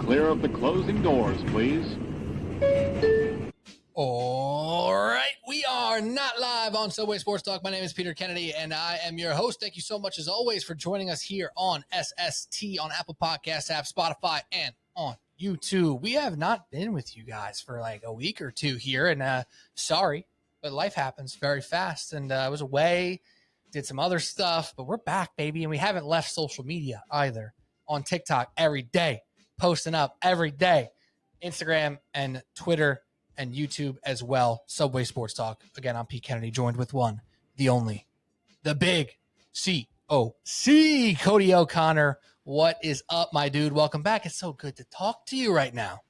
clear of the closing doors, please. All right, we are not live on Subway Sports Talk. My name is Peter Kennedy, and I am your host. Thank you so much, as always, for joining us here on SST, on Apple Podcasts app, Spotify, and on YouTube. We have not been with you guys for like a week or two here, and sorry, but life happens very fast, and I was away, did some other stuff, but we're back, baby, and we haven't left social media either. On TikTok every day, posting up every day, Instagram and Twitter, and YouTube as well. Subway Sports Talk. Again, I'm Pete Kennedy, joined with one, the only, the big COC, Cody O'Connor. What is up, my dude? Welcome back. It's so good to talk to you right now.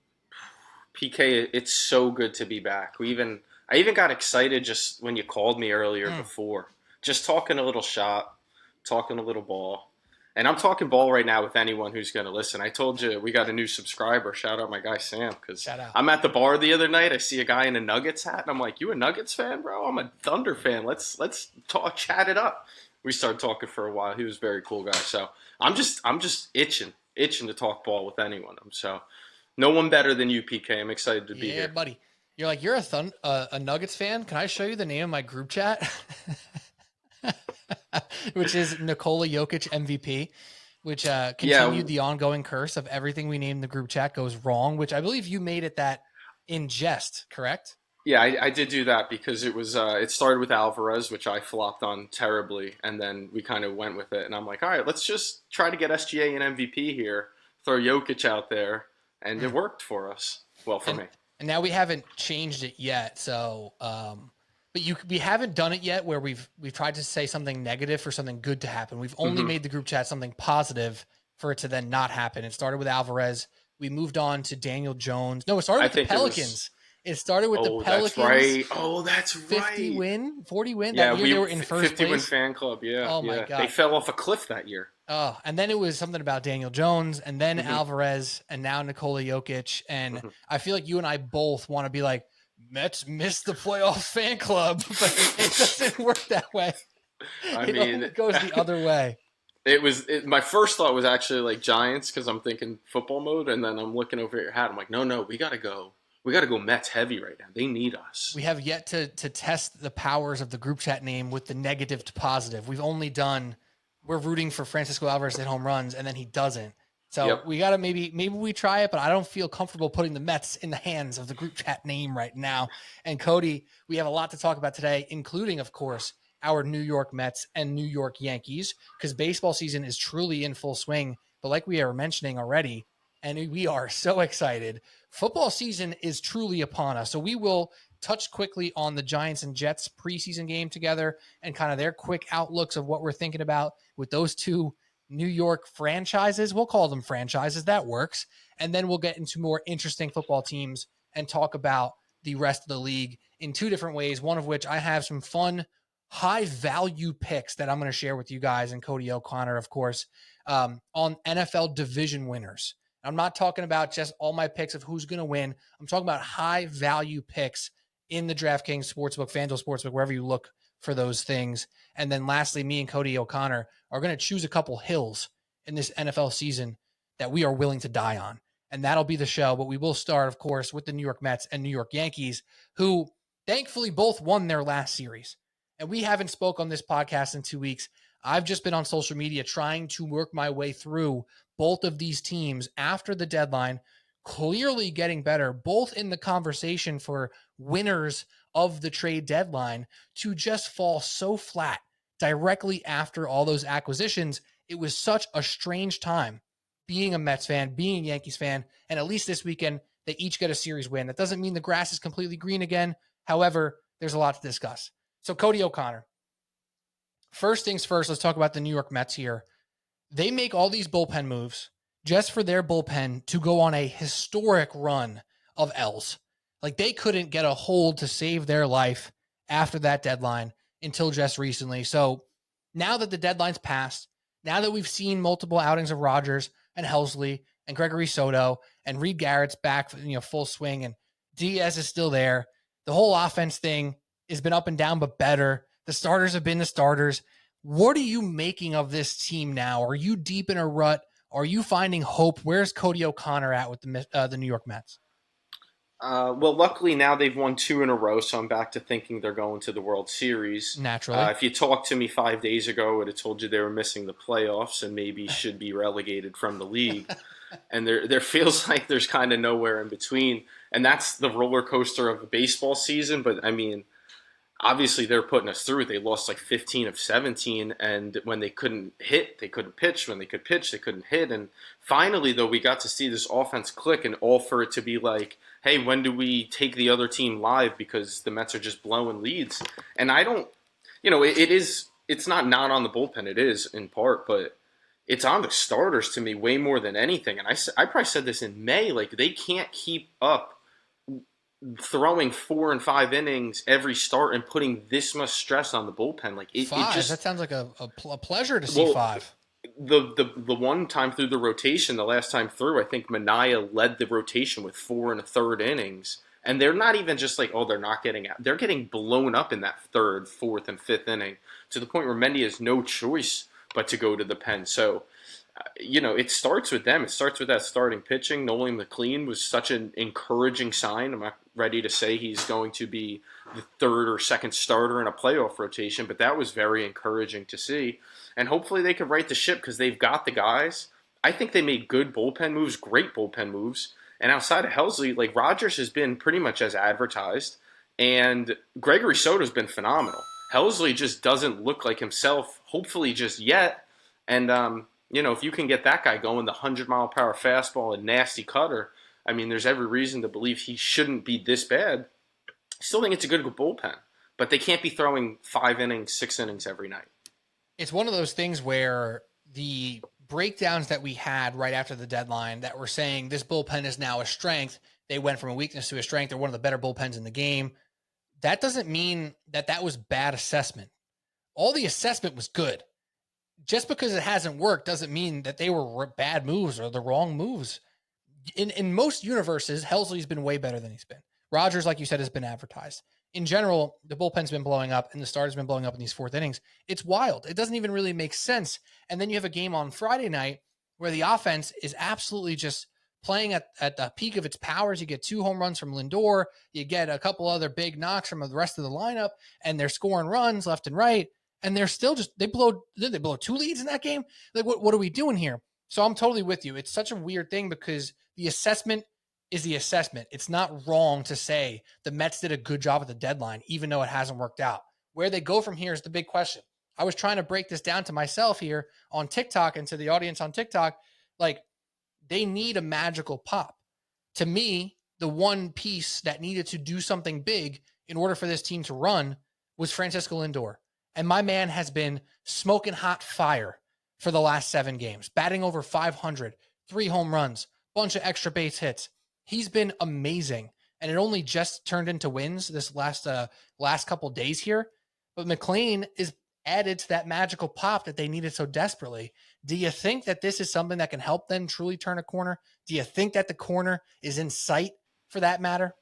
PK, it's so good to be back. I even got excited just when you called me earlier before. Just talking a little shop, talking a little ball. And I'm talking ball right now with anyone who's going to listen. I told you we got a new subscriber. Shout out my guy Sam, because I'm at the bar the other night. I see a guy in a Nuggets hat, and I'm like, "You a Nuggets fan, bro? I'm a Thunder fan. Let's talk, chat it up." We started talking for a while. He was a very cool guy. So I'm just itching to talk ball with anyone. So no one better than you, PK. I'm excited to be here. Yeah, buddy. You're like, you're a Nuggets fan? Can I show you the name of my group chat? Which is Nikola Jokic MVP, which continued the ongoing curse of everything we named the group chat goes wrong, which I believe you made it that in jest, correct? Yeah, I did do that because it was it started with Alvarez, which I flopped on terribly, and then we kind of went with it. And I'm like, all right, let's just try to get SGA and MVP here, throw Jokic out there, and it worked for us. Well, for me. And now we haven't changed it yet, so we haven't done it yet where we've tried to say something negative for something good to happen. We've only made the group chat something positive for it to then not happen. It started with Alvarez. We moved on to Daniel Jones. No, it started with the Pelicans. It started with the Pelicans. That's right. Oh, that's 40 win. Yeah, that year they were in first 50 place. win fan club. Yeah. Oh my God. They fell off a cliff that year. Oh, and then it was something about Daniel Jones, and then Alvarez, and now Nikola Jokic. And I feel like you and I both want to be like, Mets missed the playoffs fan club, but it doesn't work that way. It goes the other way. My first thought was actually like Giants, because I'm thinking football mode, and then I'm looking over at your hat. I'm like, no, we got to go. We got to go Mets heavy right now. They need us. We have yet to test the powers of the group chat name with the negative to positive. We're rooting for Francisco Alvarez to hit home runs, and then he doesn't. So we got to maybe we try it, but I don't feel comfortable putting the Mets in the hands of the group chat name right now. And Cody, we have a lot to talk about today, including, of course, our New York Mets and New York Yankees, because baseball season is truly in full swing. But like we are mentioning already, and we are so excited, football season is truly upon us. So we will touch quickly on the Giants and Jets preseason game together and kind of their quick outlooks of what we're thinking about with those two New York franchises. We'll call them franchises. That works. And then we'll get into more interesting football teams and talk about the rest of the league in two different ways, one of which I have some fun, high-value picks that I'm going to share with you guys and Cody O'Connor, of course, on NFL division winners. I'm not talking about just all my picks of who's going to win. I'm talking about high-value picks in the DraftKings Sportsbook, FanDuel Sportsbook, wherever you look for those things. And then lastly, me and Cody O'Connor are going to choose a couple hills in this NFL season that we are willing to die on. And that'll be the show. But we will start, of course, with the New York Mets and New York Yankees, who thankfully both won their last series. And we haven't spoke on this podcast in 2 weeks. I've just been on social media trying to work my way through both of these teams after the deadline, clearly getting better, both in the conversation for winners of the trade deadline, to just fall so flat directly after all those acquisitions. It was such a strange time being a Mets fan, being a Yankees fan, and at least this weekend, they each get a series win. That doesn't mean the grass is completely green again. However, there's a lot to discuss. So Cody O'Connor, first things first, let's talk about the New York Mets here. They make all these bullpen moves just for their bullpen to go on a historic run of L's. Like, they couldn't get a hold to save their life after that deadline until just recently. So now that the deadline's passed, now that we've seen multiple outings of Rogers and Helsley and Gregory Soto and Reed Garrett's back, full swing, and Diaz is still there, the whole offense thing has been up and down, but better. The starters have been the starters. What are you making of this team now? Are you deep in a rut? Are you finding hope? Where's Cody O'Connor at with the New York Mets? Well, luckily now they've won 2 in a row, so I'm back to thinking they're going to the World Series. Naturally. If you talked to me 5 days ago, I would have told you they were missing the playoffs and maybe should be relegated from the league. And there feels like there's kind of nowhere in between. And that's the roller coaster of a baseball season. But, I mean, obviously they're putting us through. They lost like 15 of 17, and when they couldn't hit, they couldn't pitch. When they could pitch, they couldn't hit. And finally, though, we got to see this offense click, and all for it to be like, hey, when do we take the other team live because the Mets are just blowing leads? And I don't, it's not on the bullpen. It is in part, but it's on the starters to me way more than anything. And I probably said this in May, like they can't keep up throwing 4 and 5 innings every start and putting this much stress on the bullpen. Like it just, that sounds like a pleasure to see 5. The one time through the rotation, the last time through, I think Manaea led the rotation with 4 1/3 innings. And they're not even just like, oh, they're not getting out. They're getting blown up in that 3rd, 4th, and 5th inning to the point where Mendy has no choice but to go to the pen. So, it starts with them. It starts with that starting pitching. Nolan McLean was such an encouraging sign. I'm not ready to say he's going to be the 3rd or 2nd starter in a playoff rotation, but that was very encouraging to see. And hopefully they can right the ship because they've got the guys. I think they made good bullpen moves, great bullpen moves. And outside of Helsley, like Rogers has been pretty much as advertised, and Gregory Soto's been phenomenal. Helsley just doesn't look like himself, hopefully just yet. And, if you can get that guy going, the 100-mile-per-hour fastball and nasty cutter, I mean, there's every reason to believe he shouldn't be this bad. I still think it's a good bullpen, but they can't be throwing 5 innings, 6 innings every night. It's one of those things where the breakdowns that we had right after the deadline that were saying this bullpen is now a strength, they went from a weakness to a strength. They're one of the better bullpens in the game. That doesn't mean that was bad assessment. All the assessment was good. Just because it hasn't worked doesn't mean that they were bad moves or the wrong moves. In most universes, Helsley's been way better than he's been. Rogers, like you said, has been advertised. In general, the bullpen's been blowing up and the starter's been blowing up in these 4th innings. It's wild. It doesn't even really make sense. And then you have a game on Friday night where the offense is absolutely just playing at the peak of its powers. You get 2 home runs from Lindor. You get a couple other big knocks from the rest of the lineup, and they're scoring runs left and right. And they're still they blow 2 leads in that game. Like, what are we doing here? So I'm totally with you. It's such a weird thing because the assessment is the assessment. It's not wrong to say the Mets did a good job at the deadline, even though it hasn't worked out. Where they go from here is the big question. I was trying to break this down to myself here on TikTok and to the audience on TikTok. Like, they need a magical pop. To me, the one piece that needed to do something big in order for this team to run was Francisco Lindor. And my man has been smoking hot fire for the last 7 games, batting over 500, 3 home runs, bunch of extra base hits. He's been amazing, and it only just turned into wins this last couple days here. But McLean is added to that magical pop that they needed so desperately. Do you think that this is something that can help them truly turn a corner? Do you think that the corner is in sight for that matter?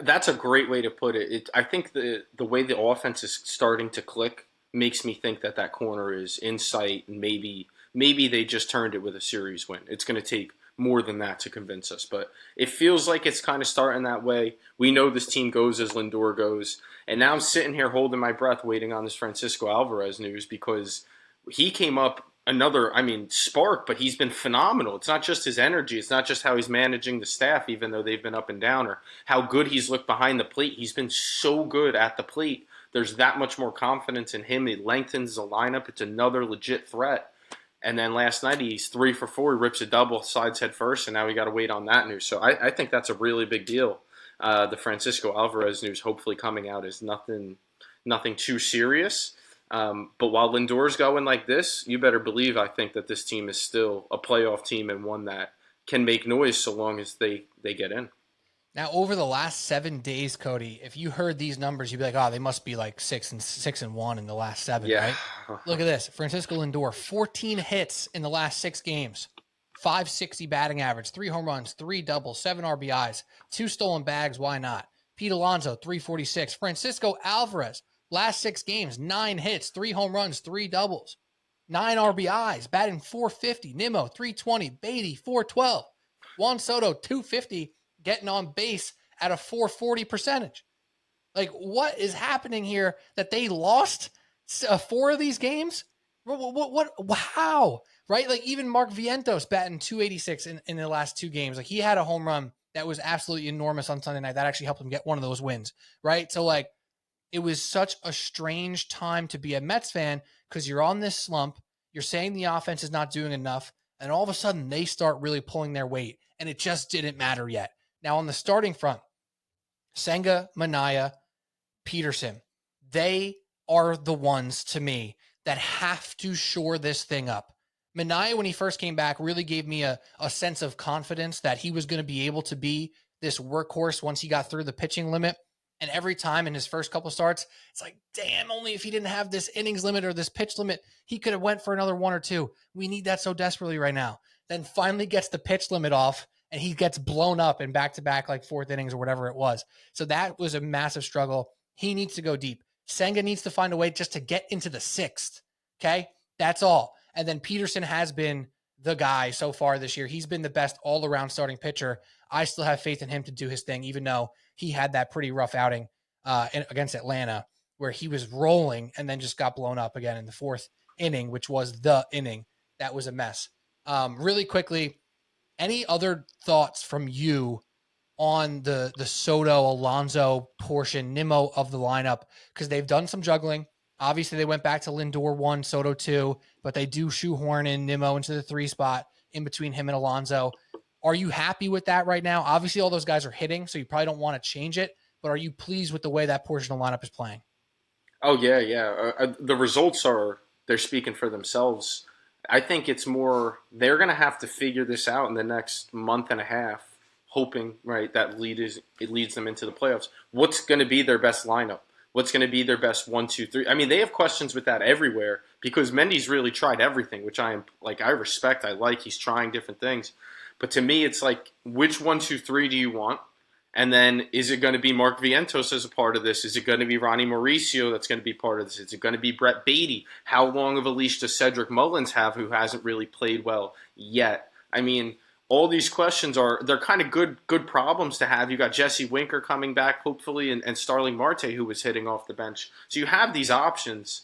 That's a great way to put it. I think the way the offense is starting to click makes me think that corner is in sight, and maybe they just turned it with a series win. It's going to take more than that to convince us, but it feels like it's kind of starting that way. We know this team goes as Lindor goes, and now I'm sitting here holding my breath waiting on this Francisco Alvarez news because he came up spark, but he's been phenomenal. It's not just his energy. It's not just how he's managing the staff, even though they've been up and down, or how good he's looked behind the plate. He's been so good at the plate. There's that much more confidence in him. He lengthens the lineup. It's another legit threat. And then last night, he's 3 for 4. He rips a double, slides head first, and now we got to wait on that news. So I think that's a really big deal. The Francisco Alvarez news hopefully coming out is nothing too serious. But while Lindor's going like this, you better believe I think that this team is still a playoff team and one that can make noise so long as they get in. Now, over the last 7 days, Cody, if you heard these numbers, you'd be like, oh, they must be like 6-1 in the last 7, yeah. Right? Look at this. Francisco Lindor, 14 hits in the last 6 games, 560 batting average, 3 home runs, 3 doubles, 7 RBIs, 2 stolen bags. Why not? Pete Alonso, 346. Francisco Alvarez, last 6 games, 9 hits, 3 home runs, 3 doubles. 9 RBIs, batting .450. Nimmo, .320. Beatty, .412. Juan Soto, .250, getting on base at a .440 percentage. Like, what is happening here that they lost 4 of these games? What how? Right? Like, even Mark Vientos batting .286 in the last 2 games. Like, he had a home run that was absolutely enormous on Sunday night. That actually helped him get one of those wins, right? So, like, it was such a strange time to be a Mets fan because you're on this slump. You're saying the offense is not doing enough. And all of a sudden, they start really pulling their weight. And it just didn't matter yet. Now, on the starting front, Senga, Manaea, Peterson, they are the ones to me that have to shore this thing up. Manaea, when he first came back, really gave me a sense of confidence that he was going to be able to be this workhorse once he got through the pitching limit. And every time in his first couple starts, it's like, damn, only if he didn't have this innings limit or this pitch limit, he could have went for another 1 or 2. We need that so desperately right now. Then finally gets the pitch limit off, and he gets blown up in back-to-back, like 4th innings or whatever it was. So that was a massive struggle. He needs to go deep. Senga needs to find a way just to get into the 6th. Okay? That's all. And then Peterson has been the guy so far this year. He's been the best all-around starting pitcher. I still have faith in him to do his thing, even though he had that pretty rough outing against Atlanta where he was rolling and then just got blown up again in the 4th inning, which was the inning. That was a mess. Really quickly, any other thoughts from you on the Soto, Alonso portion, Nimmo of the lineup? Because they've done some juggling. Obviously, they went back to Lindor 1, Soto 2, but they do shoehorn in Nimmo into the 3 spot in between him and Alonso. Are you happy with that right now? Obviously, all those guys are hitting, so you probably don't want to change it, but are you pleased with the way that portion of the lineup is playing? Oh, yeah. The results they're speaking for themselves. I think it's more, they're going to have to figure this out in the next month and a half, hoping, right, that it leads them into the playoffs. What's going to be their best lineup? What's going to be their best 1, 2, 3? I mean, they have questions with that everywhere because Mendy's really tried everything, which I respect. I like. He's trying different things. But to me, it's like, which 1, 2, 3 do you want? And then is it going to be Mark Vientos as a part of this? Is it going to be Ronnie Mauricio that's going to be part of this? Is it going to be Brett Beatty? How long of a leash does Cedric Mullins have, who hasn't really played well yet? I mean, all these questions they're kind of good problems to have. You got Jesse Winker coming back, hopefully, and Starling Marte, who was hitting off the bench. So you have these options.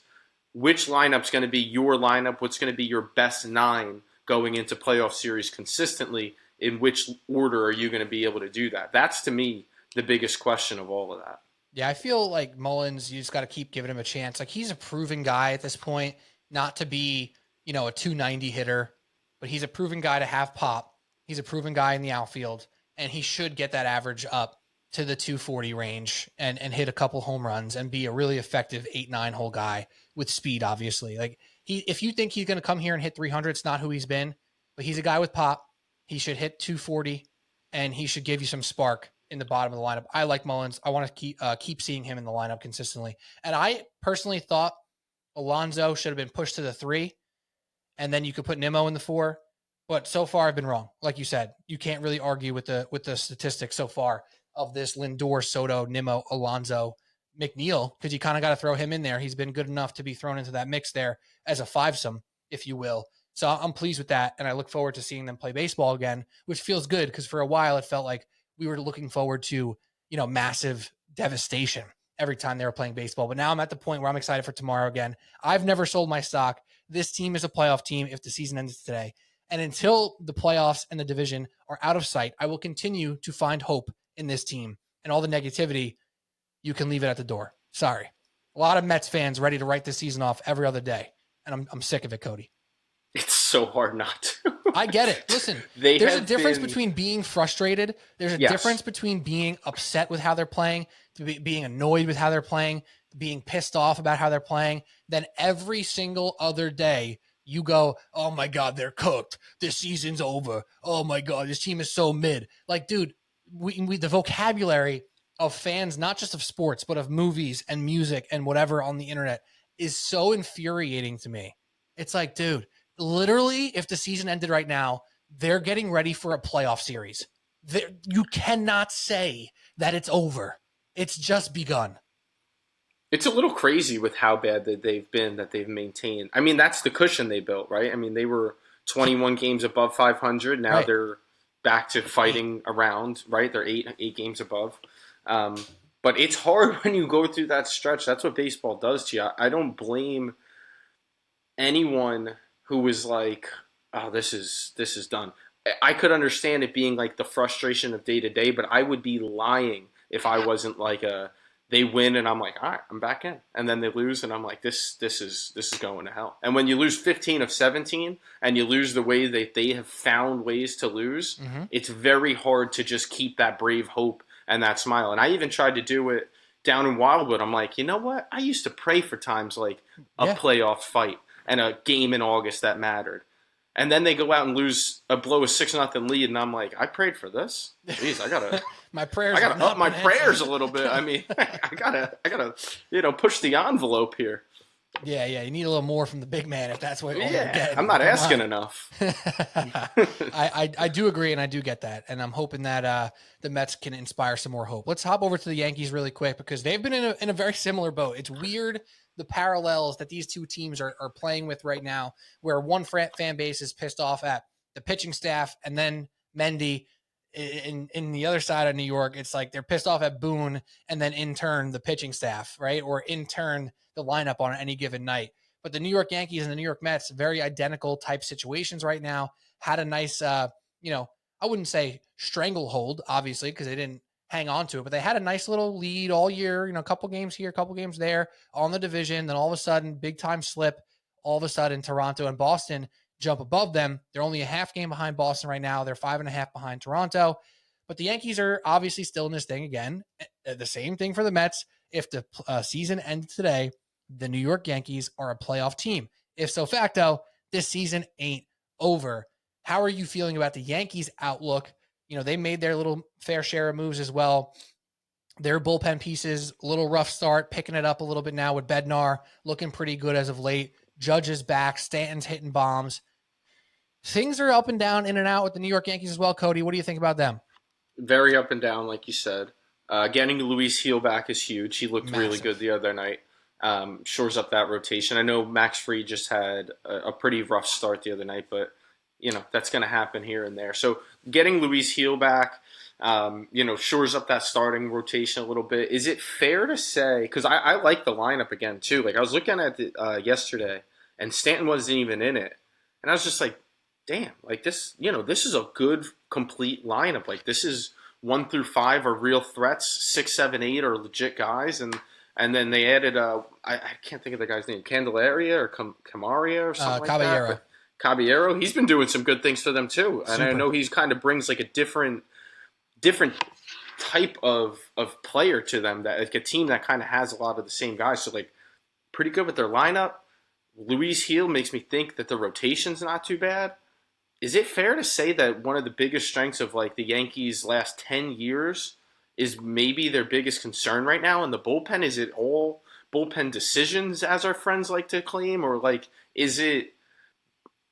Which lineup's going to be your lineup? What's going to be your best 9 going into playoff series consistently? In which order are you going to be able to do that? That's, to me, the biggest question of all of that. Yeah, I feel like Mullins, you just got to keep giving him a chance. Like, he's a proven guy at this point, not to be, a 290 hitter, but he's a proven guy to have pop. He's a proven guy in the outfield, and he should get that average up to the 240 range and hit a couple home runs and be a really effective 8-9 hole guy with speed, obviously. Like, if you think he's going to come here and hit 300, it's not who he's been, but he's a guy with pop. He should hit 240, and he should give you some spark in the bottom of the lineup. I like Mullins. I want to keep seeing him in the lineup consistently. And I personally thought Alonso should have been pushed to the 3, and then you could put Nimmo in the 4. But so far, I've been wrong. Like you said, you can't really argue with the statistics so far of this Lindor, Soto, Nimmo, Alonso, McNeil, because you kind of got to throw him in there. He's been good enough to be thrown into that mix there as a 5-some, if you will. So I'm pleased with that, and I look forward to seeing them play baseball again, which feels good because for a while it felt like we were looking forward to, massive devastation every time they were playing baseball. But now I'm at the point where I'm excited for tomorrow again. I've never sold my stock. This team is a playoff team if the season ends today. And until the playoffs and the division are out of sight, I will continue to find hope in this team. And all the negativity, you can leave it at the door. Sorry. A lot of Mets fans ready to write this season off every other day. And I'm sick of it, Cody. It's so hard not to. I get it. Listen, there's a difference between being frustrated. There's a difference between being upset with how they're playing, being annoyed with how they're playing, being pissed off about how they're playing. Then every single other day, you go, oh my God, they're cooked. This season's over. Oh my God, this team is so mid. Like, dude, we the vocabulary of fans, not just of sports, but of movies and music and whatever on the internet is so infuriating to me. It's like, dude, literally, if the season ended right now, they're getting ready for a playoff series. You cannot say that it's over. It's just begun. It's a little crazy with how bad that they've maintained. I mean, that's the cushion they built, right? I mean, they were 21 games above 500. Now Right. they're back to fighting around, right? They're eight games above. But it's hard when you go through that stretch. That's what baseball does to you. I don't blame anyone who was like, "Oh, this is done." I could understand it being like the frustration of day to day, but I would be lying if I wasn't like they win and I'm like, all right, I'm back in, and then they lose and I'm like, this is going to hell. And when you lose 15 of 17 and you lose the way that they have found ways to lose, it's very hard to just keep that brave hope and that smile. And I even tried to do it down in Wildwood. I'm like, you know what? I used to pray for times like a playoff fight and a game in August that mattered. And then they go out and blow a 6-0 lead, and I'm like, I prayed for this. Jeez, I gotta up my prayers a little bit. I mean, I gotta push the envelope here. Yeah, you need a little more from the big man if that's what you're getting. I'm not asking enough. I do agree, and I do get that, and I'm hoping that the Mets can inspire some more hope. Let's hop over to the Yankees really quick because they've been in a very similar boat. It's weird the parallels that these two teams are playing with right now, where one fan base is pissed off at the pitching staff, and then Mendy in the other side of New York, it's like they're pissed off at Boone, and then in turn the pitching staff, right, or in turn the lineup on any given night. But the New York Yankees and the New York Mets, very identical type situations right now. Had a nice, I wouldn't say stranglehold, obviously, because they didn't hang on to it, but they had a nice little lead all year, a couple games here, a couple games there on the division. Then all of a sudden, big time slip. All of a sudden, Toronto and Boston jump above them. They're only a half game behind Boston right now. They're 5.5 behind Toronto. But the Yankees are obviously still in this thing again. The same thing for the Mets. If the season ended today, the New York Yankees are a playoff team. If so facto, this season ain't over. How are you feeling about the Yankees' outlook? They made their little fair share of moves as well. Their bullpen pieces, a little rough start, picking it up a little bit now with Bednar, looking pretty good as of late. Judge is back. Stanton's hitting bombs. Things are up and down, in and out with the New York Yankees as well. Cody, what do you think about them? Very up and down, like you said. Getting Luis Heel back is huge. He looked really good the other night. Shores up that rotation. I know Max Fried just had a pretty rough start the other night, but that's going to happen here and there. So getting Luis Heel back, shores up that starting rotation a little bit. Is it fair to say, because I like the lineup again too. Like I was looking at it yesterday, and Stanton wasn't even in it, and I was just like, damn, like this, this is a good complete lineup. Like this is 1 through 5 are real threats, 6, 7, 8 are legit guys, and then they added I can't think of the guy's name, Candelaria or Camaria or something like that. Caballero, he's been doing some good things for them too, and I know he's kind of brings like a different type of player to them, that like a team that kind of has a lot of the same guys. So like pretty good with their lineup. Luis Heel makes me think that the rotation's not too bad. Is it fair to say that one of the biggest strengths of like the Yankees' last 10 years is maybe their biggest concern right now in the bullpen? Is it all bullpen decisions, as our friends like to claim, or like is it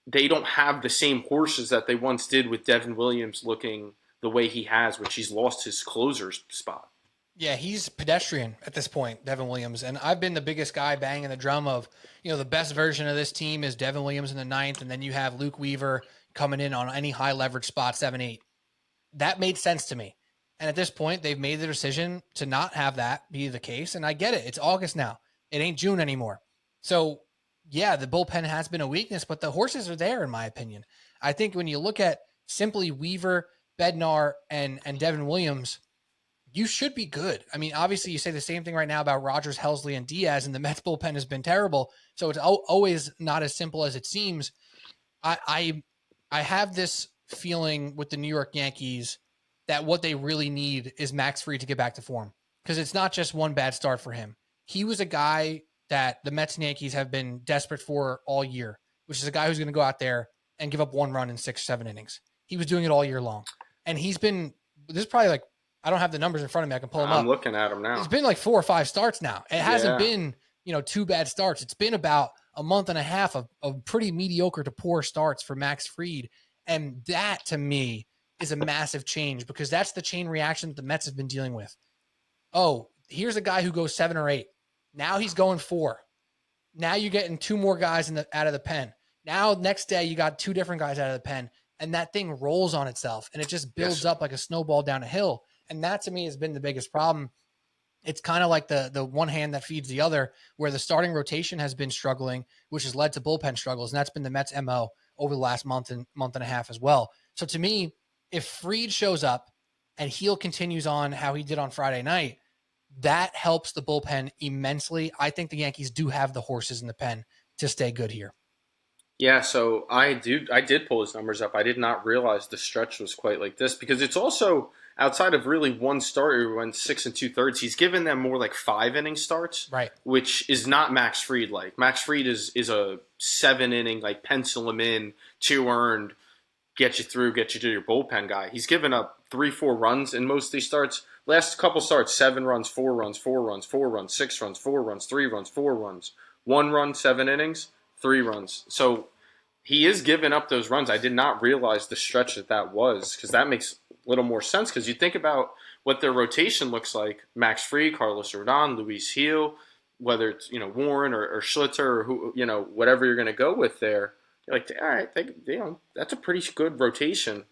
they don't have the same horses that they once did with Devin Williams looking the way he has, which he's lost his closer's spot? Yeah, he's pedestrian at this point, Devin Williams. And I've been the biggest guy banging the drum of, the best version of this team is Devin Williams in the 9th, and then you have Luke Weaver coming in on any high leverage spot, 7, 8. That made sense to me. And at this point, they've made the decision to not have that be the case. And I get it. It's August now. It ain't June anymore. So, yeah, the bullpen has been a weakness, but the horses are there, in my opinion. I think when you look at simply Weaver, Bednar, and Devin Williams, you should be good. I mean, obviously, you say the same thing right now about Rogers, Helsley, and Diaz, and the Mets bullpen has been terrible. So it's always not as simple as it seems. I have this feeling with the New York Yankees that what they really need is Max Fried to get back to form, because it's not just one bad start for him. He was a guy that the Mets and Yankees have been desperate for all year, which is a guy who's going to go out there and give up 1 run in 6, 7 innings. He was doing it all year long. And he's been, this is probably like, I don't have the numbers in front of me. I can pull them up. I'm looking at them now. It's been like 4 or 5 starts now. It hasn't been, 2 bad starts. It's been about a month and a half of pretty mediocre to poor starts for Max Fried. And that, to me, is a massive change, because that's the chain reaction that the Mets have been dealing with. Oh, here's a guy who goes 7 or 8. Now he's going 4. Now you're getting 2 more guys out of the pen. Now next day you got 2 different guys out of the pen, and that thing rolls on itself, and it just builds up like a snowball down a hill. And that to me has been the biggest problem. It's kind of like the one hand that feeds the other, where the starting rotation has been struggling, which has led to bullpen struggles, and that's been the Mets' MO over the last month and a half as well. So to me, if Fried shows up and Heel continues on how he did on Friday night, that helps the bullpen immensely. I think the Yankees do have the horses in the pen to stay good here. Yeah, so I did pull his numbers up. I did not realize the stretch was quite like this, because it's also outside of really one start, he went 6 2/3. He's given them more like 5-inning starts, right? Which is not Max Fried like. Max Fried is a 7-inning, like, pencil him in, 2 earned, get you through, get you to your bullpen guy. He's given up 3-4 runs in most of these starts. Last couple starts, 7 runs, 4 runs, 4 runs, 4 runs, 6 runs, 4 runs, 3 runs, 4 runs, 1 run, 7 innings, 3 runs. So he is giving up those runs. I did not realize the stretch that was, because that makes a little more sense, because you think about what their rotation looks like. Max Fried, Carlos Rodon, Luis Gil, whether it's, Warren or Schlitzer, or who, whatever you're going to go with there. You're like, all right, that's a pretty good rotation.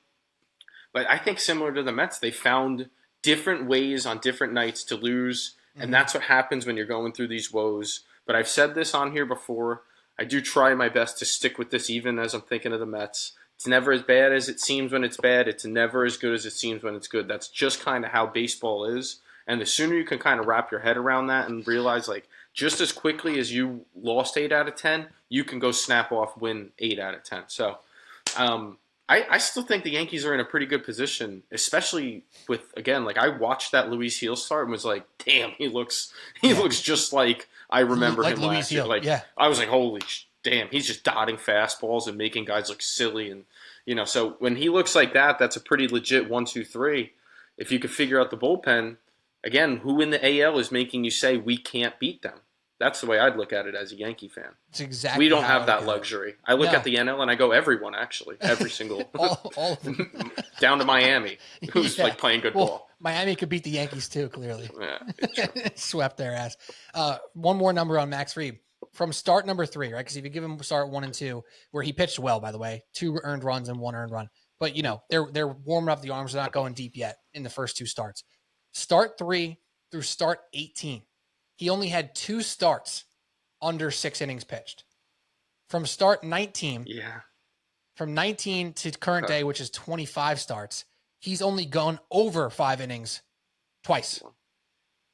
But I think similar to the Mets, they found different ways on different nights to lose, and that's what happens when you're going through these woes. But I've said this on here before. I do try my best to stick with this even as I'm thinking of the Mets. It's never as bad as it seems when it's bad. It's never as good as it seems when it's good. That's just kind of how baseball is. And the sooner you can kind of wrap your head around that and realize, like, just as quickly as you lost 8 out of 10, you can go snap off, win 8 out of 10. So I still think the Yankees are in a pretty good position, especially with, again, like, I watched that Luis Gil start and was like, damn, he looks just like I remember him last year. Like, I was like, holy damn, he's just dotting fastballs and making guys look silly. And, so when he looks like that, that's a pretty legit 1, 2, 3. If you could figure out the bullpen, again, who in the AL is making you say we can't beat them? That's the way I'd look at it as a Yankee fan. It's exactly. We don't have that luxury. I look at the NL and I go, everyone, actually. Every single. all of them. Down to Miami, who's like playing good ball. Miami could beat the Yankees too, clearly. Yeah, swept their ass. One more number on Max Fried. From start number 3, right? Because if you give him start 1 and 2, where he pitched well, by the way, 2 earned runs and 1 earned run. But, they're warming up the arms. They're not going deep yet in the first 2 starts. Start 3 through start 18. He only had 2 starts under 6 innings pitched. From start 19, from 19 to current day, which is 25 starts, he's only gone over 5 innings twice.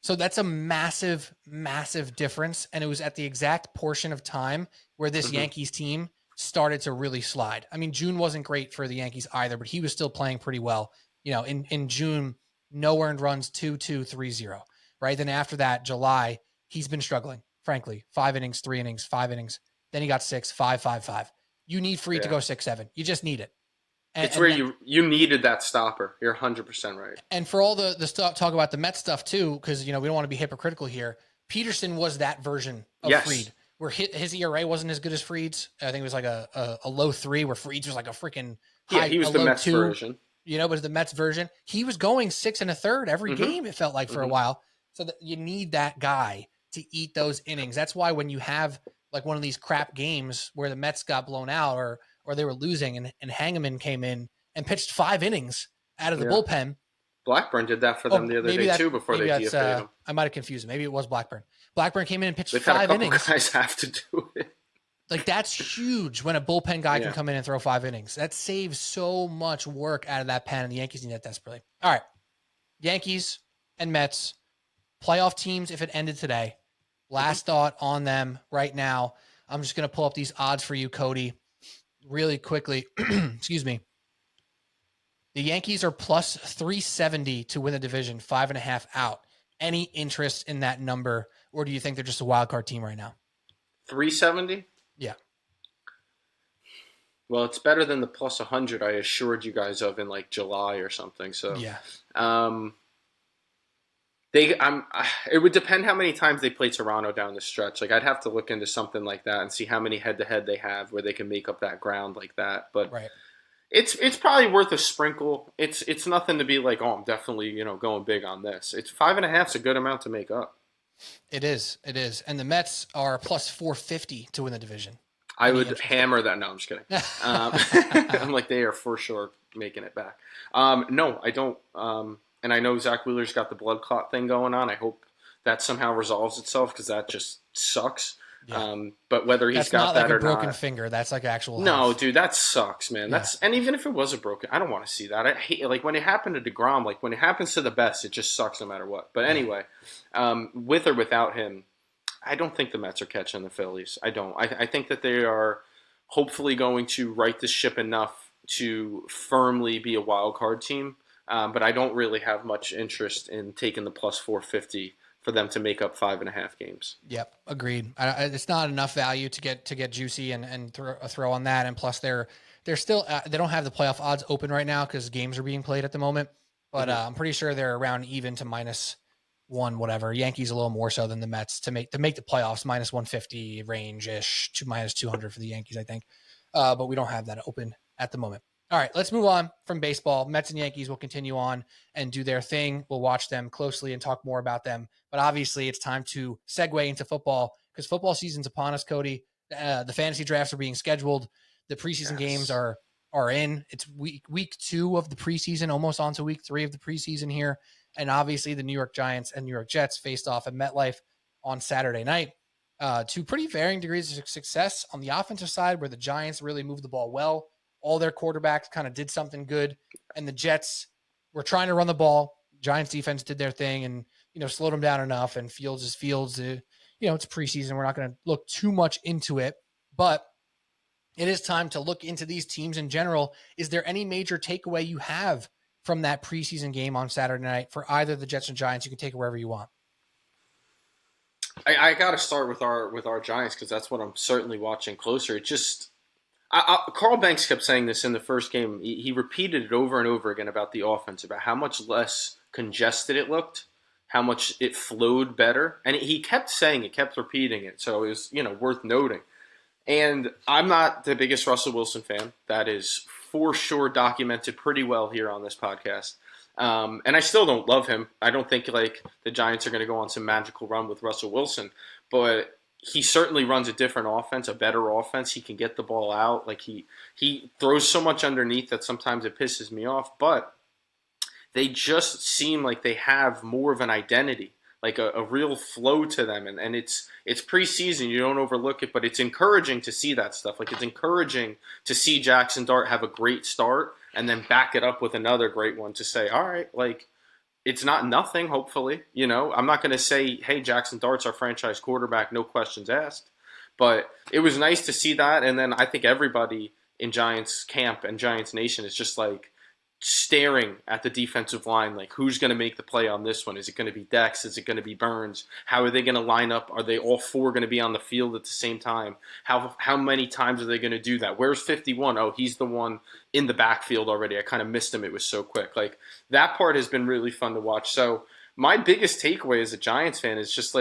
So that's a massive, massive difference. And it was at the exact portion of time where this Yankees team started to really slide. I mean, June wasn't great for the Yankees either, but he was still playing pretty well. In June, no earned runs, 2-2, 3-0. Right. Then after that, July, he's been struggling, frankly. 5 innings, 3 innings, 5 innings. Then he got 6, 5, 5, 5. You need Fried to go 6, 7. You just need it. It's where you needed that stopper. You're 100% right. And for all the stuff, talk about the Mets stuff too, because we don't want to be hypocritical here. Peterson was that version of Fried, where his ERA wasn't as good as Fried's. I think it was like a low 3, where Fried's was like a freaking high. He was the Mets 2, version. But it's the Mets version. He was going 6 1/3 every game. It felt like for a while. So that you need that guy to eat those innings. That's why when you have like one of these crap games where the Mets got blown out or they were losing and Hangeman came in and pitched 5 innings out of the bullpen. Blackburn did that for them the other day too before they DFA'd him. I might have confused him. Maybe it was Blackburn. Blackburn came in and pitched They've 5 had a couple innings. Guys have to do it. Like, that's huge when a bullpen guy can come in and throw 5 innings. That saves so much work out of that pen, and the Yankees need that desperately. All right. Yankees and Mets, playoff teams if it ended today. Last thought on them right now. I'm just going to pull up these odds for you, Cody, really quickly. Excuse me. The Yankees are plus 370 to win the division, 5.5 out. Any interest in that number, or do you think they're just a wild card team right now? 370? Yeah. Well, it's better than the plus 100 I assured you guys of in like July or something. So yeah. It would depend how many times they play Toronto down the stretch. Like, I'd have to look into something like that and see how many head-to-head they have where they can make up that ground like that. But it's probably worth a sprinkle. It's nothing to be like, oh, I'm definitely going big on this. It's 5.5 is a good amount to make up. It is. And the Mets are plus 450 to win the division. I would hammer that. No, I'm just kidding. I'm like, they are for sure making it back. No, I don't. And I know Zach Wheeler's got the blood clot thing going on. I hope that somehow resolves itself because that just sucks. Yeah. But whether he's got that or not, that's not like a broken finger. That's like actual. No, health. Dude, that sucks, man. That's and even if it was a broken, I don't want to see that. I hate like when it happened to DeGrom. Like when it happens to the best, it just sucks no matter what. But anyway, with or without him, I don't think the Mets are catching the Phillies. I don't. I think that they are hopefully going to right the ship enough to firmly be a wild card team. But I don't really have much interest in taking the plus 450 for them to make up 5.5 games. Yep, agreed. It's not enough value to get juicy and throw on that. And plus, they're still they don't have the playoff odds open right now because games are being played at the moment. But I'm pretty sure they're around even to -1, whatever. Yankees a little more so than the Mets to make the playoffs, -150 range ish to -200 for the Yankees, I think. But we don't have that open at the moment. All right, let's move on from baseball. Mets and Yankees will continue on and do their thing. We'll watch them closely and talk more about them. But obviously, it's time to segue into football because football season's upon us, Cody. The fantasy drafts are being scheduled. The preseason games are in. It's week 2 of the preseason, almost on to week 3 of the preseason here. And obviously, the New York Giants and New York Jets faced off at MetLife on Saturday night. To pretty varying degrees of success on the offensive side, where the Giants really moved the ball well. All their quarterbacks kind of did something good, and the Jets were trying to run the ball. Giants defense did their thing and, slowed them down enough, and Fields is Fields. It's preseason. We're not going to look too much into it, but it is time to look into these teams in general. Is there any major takeaway you have from that preseason game on Saturday night for either the Jets or Giants? You can take it wherever you want. I got to start with our Giants because that's what I'm certainly watching closer. It just Carl Banks kept saying this in the first game. He repeated it over and over again about the offense, about how much less congested it looked, how much it flowed better. And he kept saying it, kept repeating it. So it was, worth noting. And I'm not the biggest Russell Wilson fan. That is for sure documented pretty well here on this podcast. And I still don't love him. I don't think the Giants are going to go on some magical run with Russell Wilson. But he certainly runs a different offense, a better offense. He can get the ball out. He throws so much underneath that sometimes it pisses me off. But they just seem like they have more of an identity, like a real flow to them. And it's preseason. You don't overlook it, but it's encouraging to see that stuff. It's encouraging to see Jackson Dart have a great start and then back it up with another great one to say, all right, it's not nothing, hopefully. I'm not going to say, hey, Jackson Dart's our franchise quarterback, no questions asked. But it was nice to see that. And then I think everybody in Giants camp and Giants Nation is just staring at the defensive line, who's going to make the play on this one? Is it going to be Dex? Is it going to be Burns? How are they going to line up? Are they all 4 going to be on the field at the same time? How many times are they going to do that? Where's 51? Oh, he's the one in the backfield already. I kind of missed him. It was so quick. That part has been really fun to watch. So my biggest takeaway as a Giants fan is just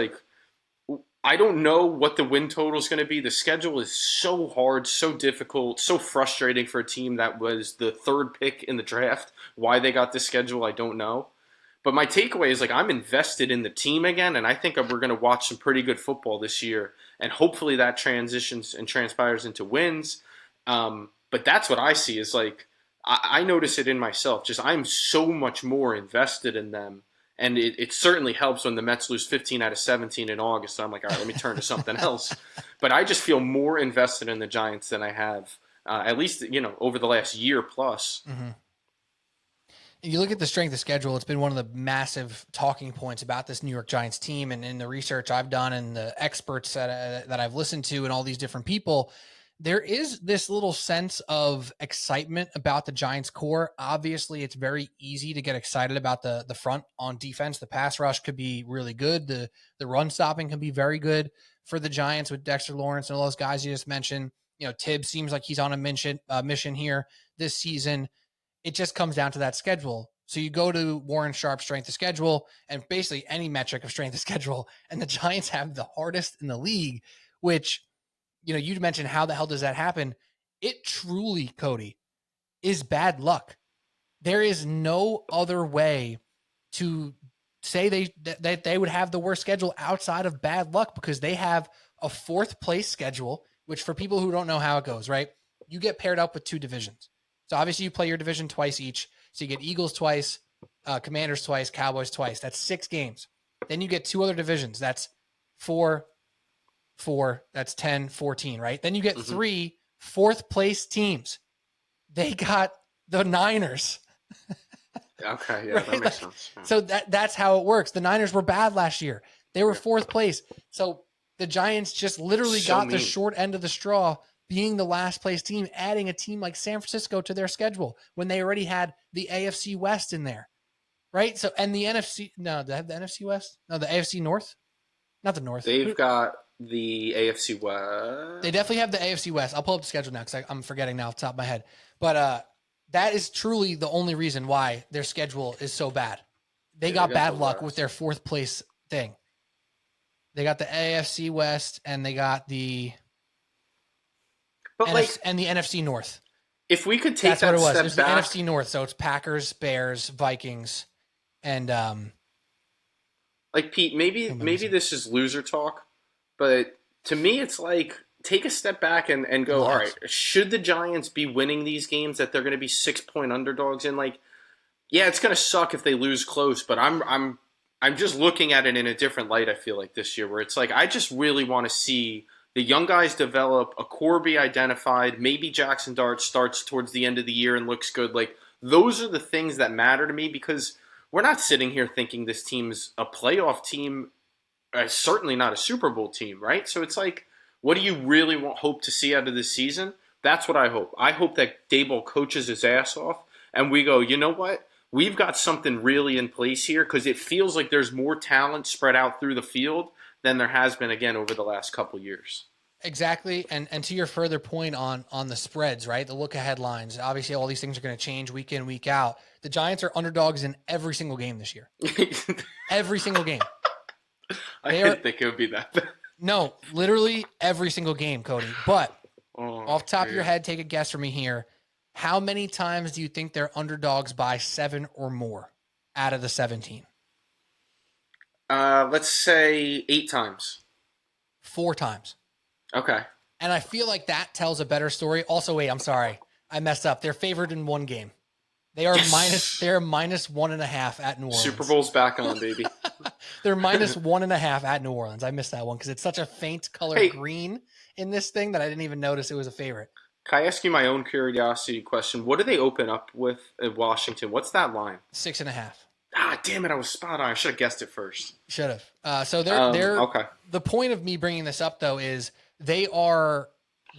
I don't know what the win total is going to be. The schedule is so hard, so difficult, so frustrating for a team that was the 3rd pick in the draft. Why they got this schedule, I don't know. But my takeaway is I'm invested in the team again, and I think we're going to watch some pretty good football this year. And hopefully that transitions and transpires into wins. But that's what I see is I notice it in myself. Just I'm so much more invested in them. And it certainly helps when the Mets lose 15 out of 17 in August. So I'm like, all right, let me turn to something else. But I just feel more invested in the Giants than I have, at least, over the last year plus. Mm-hmm. If you look at the strength of schedule, it's been one of the massive talking points about this New York Giants team. And in the research I've done and the experts that I've listened to and all these different people, there is this little sense of excitement about the Giants core. Obviously, it's very easy to get excited about the front on defense. The pass rush could be really good. The run stopping can be very good for the Giants with Dexter Lawrence and all those guys you just mentioned. Tibbs seems like he's on a mission here this season. It just comes down to that schedule. So you go to Warren Sharp's strength of schedule and basically any metric of strength of schedule, and the Giants have the hardest in the league, which you mentioned how the hell does that happen? It truly, Cody, is bad luck. There is no other way to say that they would have the worst schedule outside of bad luck because they have a 4th place schedule, which for people who don't know how it goes, right? You get paired up with 2 divisions. So obviously you play your division twice each. So you get Eagles twice, Commanders twice, Cowboys twice. That's 6 games. Then you get 2 other divisions. That's 4, that's 10, 14, right? Then you get 3 4th place teams. They got the Niners. Okay, yeah, right? that makes sense. Yeah. So that's how it works. The Niners were bad last year. They were 4th place. So the Giants just literally got the short end of the straw, being the last place team, adding a team like San Francisco to their schedule when they already had the AFC West in there, right? So, and the NFC, no, they have the NFC West? No, the AFC North? Not the North. They've got the AFC West. They definitely have the AFC West. I'll pull up the schedule now because I'm forgetting now off the top of my head. But that is truly the only reason why their schedule is so bad. They got bad luck with their 4th place thing. They got the AFC West and they got the and the NFC North. If we could take that's what it was. It was back, the NFC North, so it's Packers, Bears, Vikings, and like Pete, maybe this is loser talk, but to me it's like take a step back and go, all right, should the Giants be winning these games that they're going to be 6-point underdogs in? Like, yeah, it's going to suck if they lose close, but I'm just looking at it in a different light, I feel like, this year, where it's like I just really want to see the young guys develop, a core be identified, maybe Jackson Dart starts towards the end of the year and looks good. Like, those are the things that matter to me because we're not sitting here thinking this team's a playoff team, certainly not a Super Bowl team, right? So it's like, what do you really hope to see out of this season? That's what I hope. I hope that Daboll coaches his ass off and we go, you know what? We've got something really in place here because it feels like there's more talent spread out through the field than there has been, again, over the last couple years. Exactly. And to your further point on the spreads, right? The look-ahead lines. Obviously, all these things are going to change week in, week out. The Giants are underdogs in every single game this year. Every single game. I didn't think it would be that bad. No, literally every single game, Cody. But off the top of your head, take a guess for me here. How many times do you think they're underdogs by 7 or more out of the 17? Let's say 8 times. 4 times. Okay. And I feel like that tells a better story. Also, wait, I'm sorry. I messed up. They're favored in 1 game. They are they're minus 1.5 at New Orleans. Super Bowl's back on, baby. They're minus 1.5 at New Orleans. I missed that one because it's such a faint color green in this thing that I didn't even notice it was a favorite. Can I ask you my own curiosity question? What do they open up with at Washington? What's that line? 6.5. Ah, damn it! I was spot on. I should have guessed it first. Should have. So they're okay. The point of me bringing this up though is they are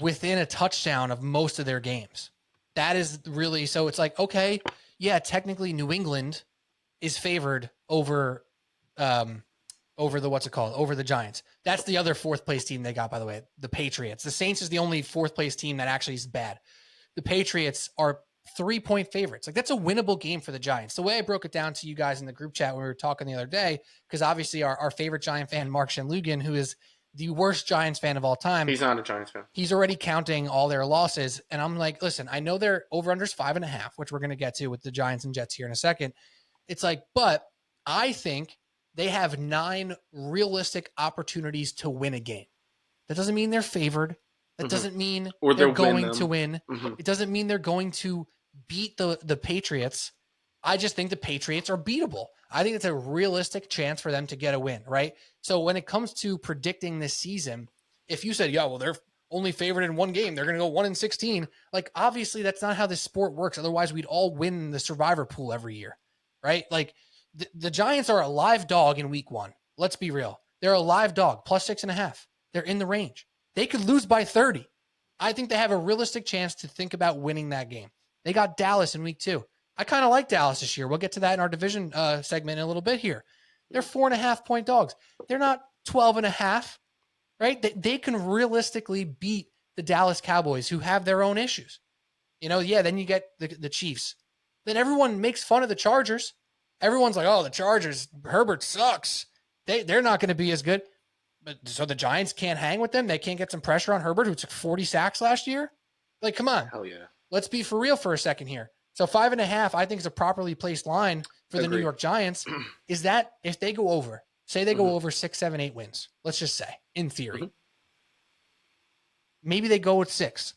within a touchdown of most of their games. That is really so. It's like, okay, yeah, technically New England is favored over the over the Giants. That's the other 4th place team they got, by the way, the Patriots. The Saints is the only 4th place team that actually is bad. The Patriots are 3-point favorites. Like, that's a winnable game for the Giants. The way I broke it down to you guys in the group chat when we were talking the other day, because obviously our favorite Giant fan, Mark Shanlugan, who is the worst Giants fan of all time. He's not a Giants fan. He's already counting all their losses. And I'm like, listen, I know their over-under's 5.5, which we're going to get to with the Giants and Jets here in a second. It's like, but I think they have 9 realistic opportunities to win a game. That doesn't mean they're favored. That doesn't mean they're going to win. It doesn't mean they're going to beat the Patriots. I just think the Patriots are beatable. I think it's a realistic chance for them to get a win, right? So when it comes to predicting this season, if you said, yeah, well, they're only favored in 1 game, they're going to go 1-16. Like, obviously that's not how this sport works. Otherwise we'd all win the survivor pool every year, right? Like the Giants are a live dog in week 1. Let's be real. They're a live dog plus 6.5. They're in the range. They could lose by 30. I think they have a realistic chance to think about winning that game. They got Dallas in week 2. I kind of like Dallas this year. We'll get to that in our division segment in a little bit here. They're 4.5-point dogs. They're not 12.5, right? They can realistically beat the Dallas Cowboys, who have their own issues. You know, yeah, then you get the Chiefs. Then everyone makes fun of the Chargers. Everyone's like, oh, the Chargers, Herbert sucks. They're not going to be as good. But so the Giants can't hang with them? They can't get some pressure on Herbert, who took 40 sacks last year? Like, come on. Hell yeah. Let's be for real for a second here. So 5.5, I think, is a properly placed line for the New Agreed. York Giants is that if they go over, say they go over 6, 7, 8 wins, let's just say, in theory, maybe they go with 6.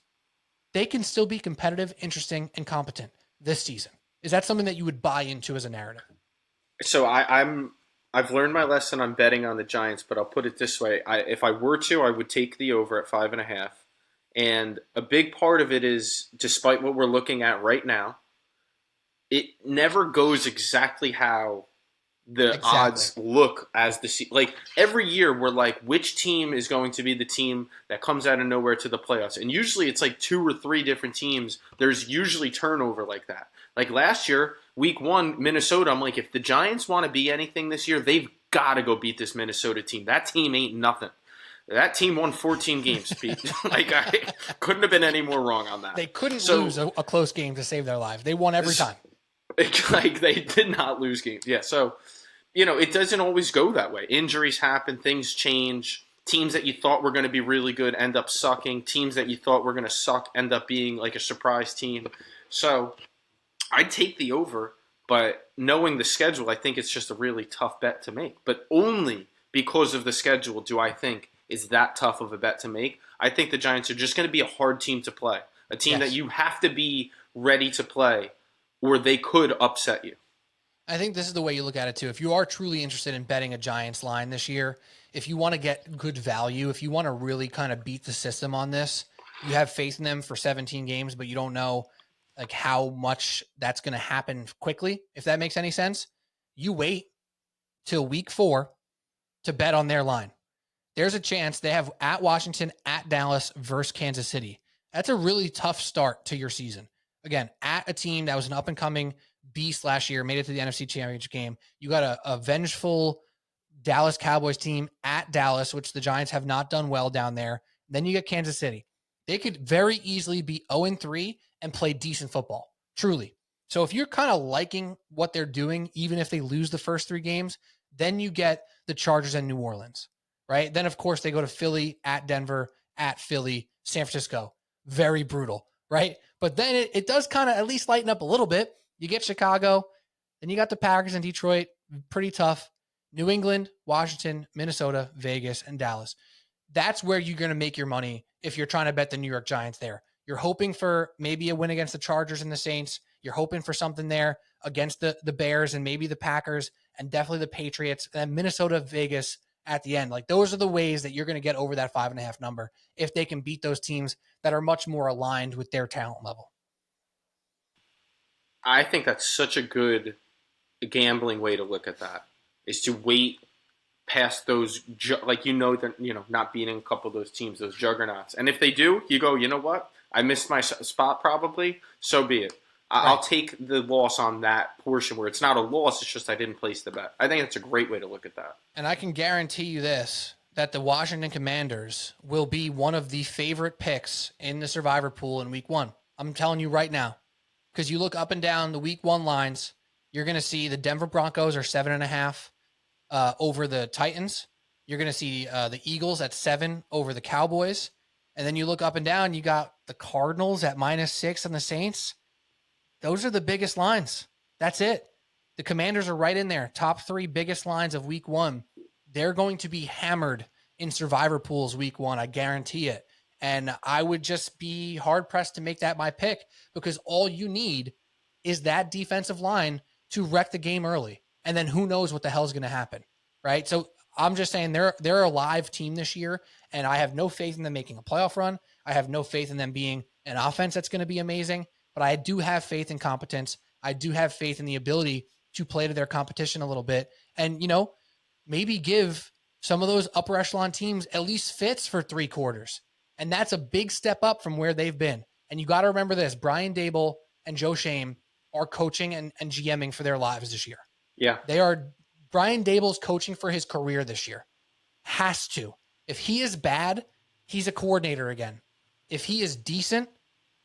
They can still be competitive, interesting, and competent this season. Is that something that you would buy into as a narrative? So I've learned my lesson on betting on the Giants, but I'll put it this way: if I were to, I would take the over at 5.5. And a big part of it is, despite what we're looking at right now, it never goes exactly how the odds look as like every year we're like, which team is going to be the team that comes out of nowhere to the playoffs? And usually it's like 2 or 3 different teams. There's usually turnover like that. Like last year, week 1, Minnesota, I'm like, if the Giants want to be anything this year, they've got to go beat this Minnesota team. That team ain't nothing. That team won 14 games, Pete. Like, I couldn't have been any more wrong on that. They couldn't lose a close game to save their lives. They won every time. Like, they did not lose games. Yeah, so, it doesn't always go that way. Injuries happen. Things change. Teams that you thought were going to be really good end up sucking. Teams that you thought were going to suck end up being like a surprise team. So I'd take the over, but knowing the schedule, I think it's just a really tough bet to make. But only because of the schedule do I think is that tough of a bet to make. I think the Giants are just going to be a hard team to play, a team that you have to be ready to play, or they could upset you. I think this is the way you look at it too. If you are truly interested in betting a Giants line this year, if you want to get good value, if you want to really kind of beat the system on this, you have faith in them for 17 games, but you don't know like how much that's going to happen quickly. If that makes any sense, you wait till week 4 to bet on their line. There's a chance they have at Washington, at Dallas versus Kansas City. That's a really tough start to your season. Again, at a team that was an up-and-coming beast last year, made it to the NFC Championship game. You got a vengeful Dallas Cowboys team at Dallas, which the Giants have not done well down there. Then you get Kansas City. They could very easily be 0-3 and play decent football, truly. So if you're kind of liking what they're doing, even if they lose the first 3 games, then you get the Chargers and New Orleans, right? Then, of course, they go to Philly, at Denver, at Philly, San Francisco. Very brutal, right? But then it does kind of at least lighten up a little bit. You get Chicago, then you got the Packers and Detroit, pretty tough. New England, Washington, Minnesota, Vegas, and Dallas. That's where you're going to make your money if you're trying to bet the New York Giants there. You're hoping for maybe a win against the Chargers and the Saints. You're hoping for something there against the Bears and maybe the Packers and definitely the Patriots, and then Minnesota, Vegas at the end. Like, those are the ways that you're going to get over that 5.5 number if they can beat those teams that are much more aligned with their talent level. I think that's such a good gambling way to look at that, is to wait past those, they're not beating a couple of those teams, those juggernauts. And if they do, you go, you know what? I missed my spot probably, so be it. I'll take the loss on that portion where it's not a loss, it's just I didn't place the bet. I think that's a great way to look at that. And I can guarantee you this, that the Washington Commanders will be one of the favorite picks in the Survivor pool in week 1. I'm telling you right now, because you look up and down the week 1 lines, you're going to see the Denver Broncos are 7.5 over the Titans. You're going to see the Eagles at 7 over the Cowboys. And then you look up and down, you got the Cardinals at -6 and the Saints. Those are the biggest lines. That's it. The Commanders are right in there. Top 3 biggest lines of week 1. They're going to be hammered in Survivor pools week 1. I guarantee it. And I would just be hard pressed to make that my pick, because all you need is that defensive line to wreck the game early. And then who knows what the hell is going to happen. Right. So I'm just saying they're a live team this year, and I have no faith in them making a playoff run. I have no faith in them being an offense that's going to be amazing, but I do have faith in competence. I do have faith in the ability to play to their competition a little bit and, maybe give some of those upper echelon teams at least fits for 3 quarters. And that's a big step up from where they've been. And you got to remember this, Brian Dable and Joe Shame are coaching and GMing for their lives this year. Yeah. Brian Dable's coaching for his career this year. Has to. If he is bad, he's a coordinator again. If he is decent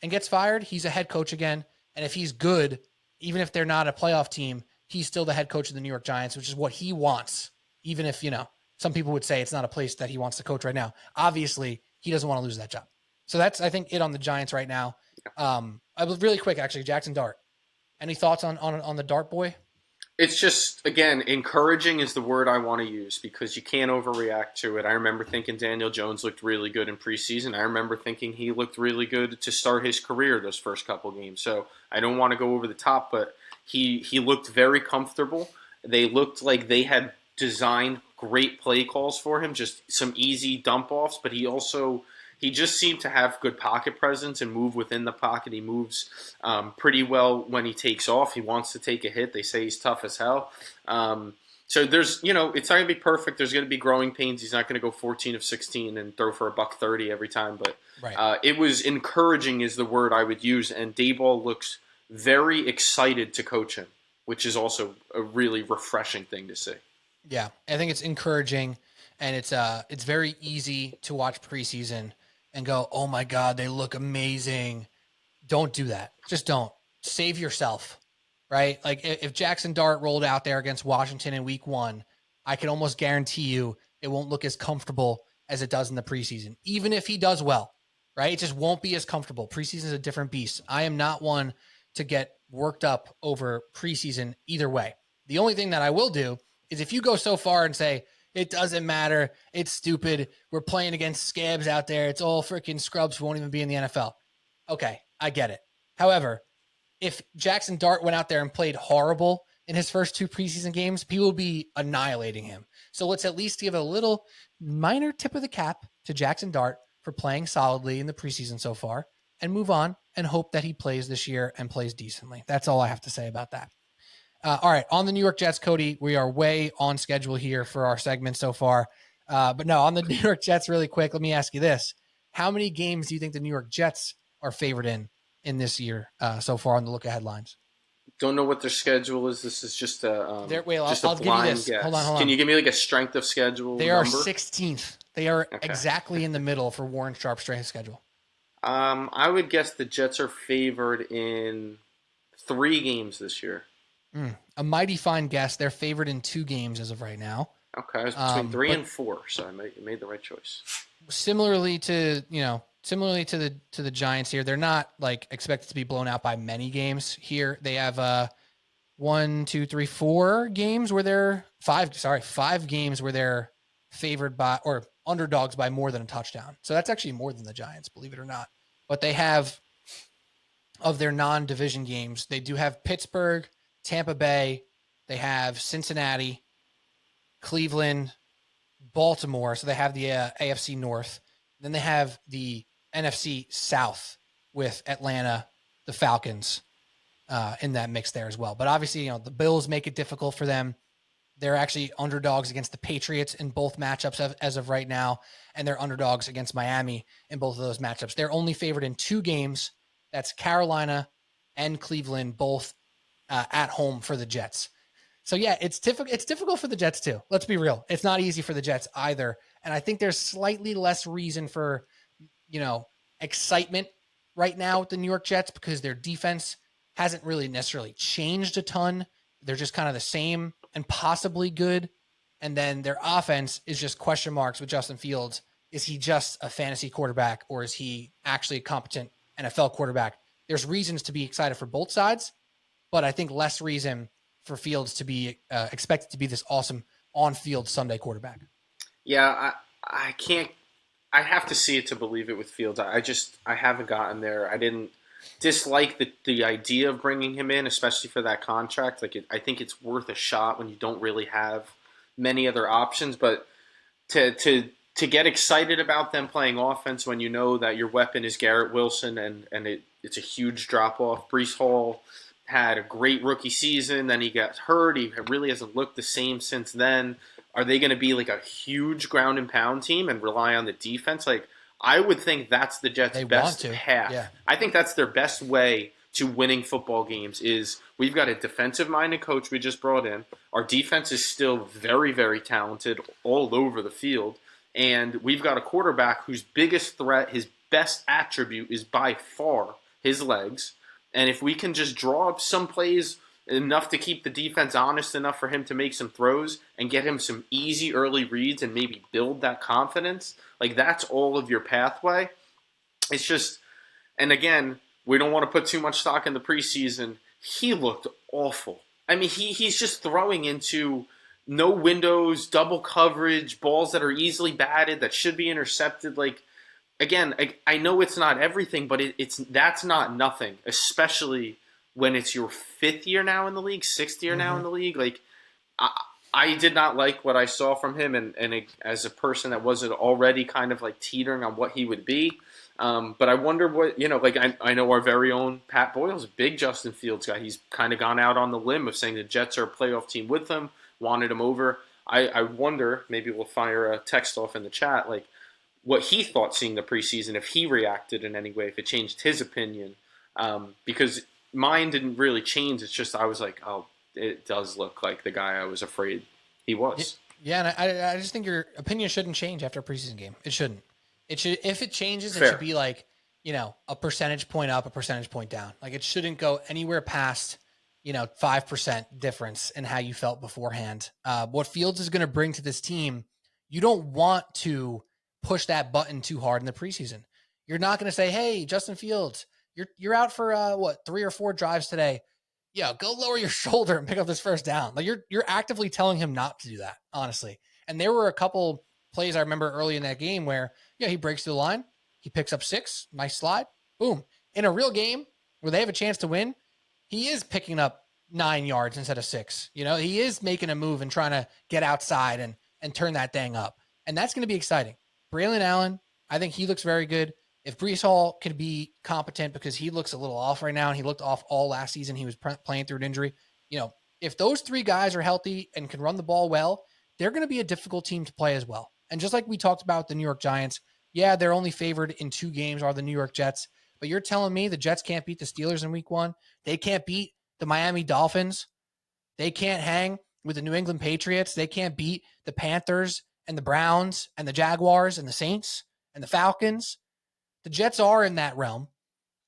and gets fired, he's a head coach again. And if he's good, even if they're not a playoff team, he's still the head coach of the New York Giants, which is what he wants. Even if, some people would say it's not a place that he wants to coach right now. Obviously, he doesn't want to lose that job. So that's, I think, it on the Giants right now. I was really quick, actually, Jackson Dart. Any thoughts on the Dart boy? It's just, again, encouraging is the word I want to use because you can't overreact to it. I remember thinking Daniel Jones looked really good in preseason. I remember thinking he looked really good to start his career those first couple games. So I don't want to go over the top, but he looked very comfortable. They looked like they had designed great play calls for him, just some easy dump offs, but he just seemed to have good pocket presence and move within the pocket. He moves pretty well when he takes off. He wants to take a hit. They say he's tough as hell. So there's, it's not going to be perfect. There's going to be growing pains. He's not going to go 14 of 16 and throw for $130 every time. But Right. It was encouraging is the word I would use. And Dayball looks very excited to coach him, which is also a really refreshing thing to see. Yeah, I think it's encouraging, and it's very easy to watch preseason and go, oh my God, they look amazing. Don't do that. Just don't. Save yourself, right? Like if Jackson Dart rolled out there against Washington in week 1, I can almost guarantee you it won't look as comfortable as it does in the preseason. Even if he does well, right? It just won't be as comfortable. Preseason is a different beast. I am not one to get worked up over preseason either way. The only thing that I will do is if you go so far and say, it doesn't matter, it's stupid, we're playing against scabs out there, it's all freaking scrubs who won't even be in the NFL. Okay, I get it. However, if Jackson Dart went out there and played horrible in his first 2 preseason games, people will be annihilating him. So let's at least give a little minor tip of the cap to Jackson Dart for playing solidly in the preseason so far and move on and hope that he plays this year and plays decently. That's all I have to say about that. All right, on the New York Jets, Cody, we are way on schedule here for our segment so far. But no, on the New York Jets, really quick, let me ask you this. How many games do you think the New York Jets are favored in this year so far on the look-ahead lines? Don't know what their schedule is. This is just a I'll blind give you this. guess. Hold on. Can you give me like a strength of schedule They number? are 16th. They are Okay. exactly in the middle for Warren Sharp's strength of schedule. I would guess the Jets are favored in 3 games this year. A mighty fine guess. They're favored in 2 games as of right now. Okay, I was between 3 and 4, so I made the right choice. Similarly to the Giants here, they're not like expected to be blown out by many games here. They have 1, 2, 3, 4 games where they're 5 games where they're favored by or underdogs by more than a touchdown. So that's actually more than the Giants, believe it or not. But they have, of their non-division games, they do have Pittsburgh, Tampa Bay, they have Cincinnati, Cleveland, Baltimore. So they have the AFC North. Then they have the NFC South with Atlanta, the Falcons in that mix there as well. But obviously, the Bills make it difficult for them. They're actually underdogs against the Patriots in both matchups as of right now, and they're underdogs against Miami in both of those matchups. They're only favored in 2 games. That's Carolina and Cleveland, both at home for the Jets. So yeah, it's difficult for the Jets too. Let's be real. It's not easy for the Jets either. And I think there's slightly less reason for, excitement right now with the New York Jets because their defense hasn't really necessarily changed a ton. They're just kind of the same and possibly good. And then their offense is just question marks with Justin Fields. Is he just a fantasy quarterback or is he actually a competent NFL quarterback? There's reasons to be excited for both sides, but I think less reason for Fields to be expected to be this awesome on-field Sunday quarterback. Yeah, I can't. I have to see it to believe it with Fields. I haven't gotten there. I didn't dislike the idea of bringing him in, especially for that contract. I think it's worth a shot when you don't really have many other options. But to get excited about them playing offense when you know that your weapon is Garrett Wilson and it's a huge drop off. Breece Hall had a great rookie season, then he got hurt. He really hasn't looked the same since then. Are they going to be like a huge ground and pound team and rely on the defense? I would think that's the Jets' best path. Yeah. I think that's their best way to winning football games is we've got a defensive-minded coach we just brought in. Our defense is still very, very talented all over the field. And we've got a quarterback whose biggest threat, his best attribute is by far his legs. And if we can just draw up some plays enough to keep the defense honest enough for him to make some throws and get him some easy early reads and maybe build that confidence, that's all of your pathway. It's just, and again, we don't want to put too much stock in the preseason. He looked awful I mean, he's just throwing into no windows, double coverage, balls that are easily batted that should be intercepted. Like again, I know it's not everything, but it's that's not nothing, especially when it's your fifth year now in the league, sixth year now in the league. Like I, I did not like what I saw from him, and as a person that wasn't already kind of like teetering on what he would be. But I wonder what, like I know our very own Pat Boyle's a big Justin Fields guy. He's kind of gone out on the limb of saying the Jets are a playoff team with him, wanted him over. I wonder, maybe we'll fire a text off in the chat, like what he thought seeing the preseason, if he reacted in any way, if it changed his opinion. Because mine didn't really change. It's just I was like, oh, it does look like the guy I was afraid he was. Yeah, and I just think your opinion shouldn't change after a preseason game. It shouldn't. It should, if it changes, Fair. it should be like, a percentage point up, a percentage point down. Like it shouldn't go anywhere past, 5% difference in how you felt beforehand. What Fields is going to bring to this team, you don't want to push that button too hard in the preseason. You're not going to say, hey, Justin Fields, you're out for 3 or 4 drives today. Yeah, go lower your shoulder and pick up this first down. Like you're actively telling him not to do that, honestly. And there were a couple plays I remember early in that game where, he breaks through the line, he picks up 6, nice slide, boom. In a real game where they have a chance to win, he is picking up 9 yards instead of 6. He is making a move and trying to get outside and turn that thing up. And that's going to be exciting. Braylon Allen, I think he looks very good. If Breece Hall could be competent, because he looks a little off right now, and he looked off all last season, he was playing through an injury. If those 3 guys are healthy and can run the ball well, they're going to be a difficult team to play as well. And just like we talked about the New York Giants, yeah, they're only favored in 2 games are the New York Jets. But you're telling me the Jets can't beat the Steelers in week 1? They can't beat the Miami Dolphins? They can't hang with the New England Patriots? They can't beat the Panthers and the Browns and the Jaguars and the Saints and the Falcons? The Jets are in that realm.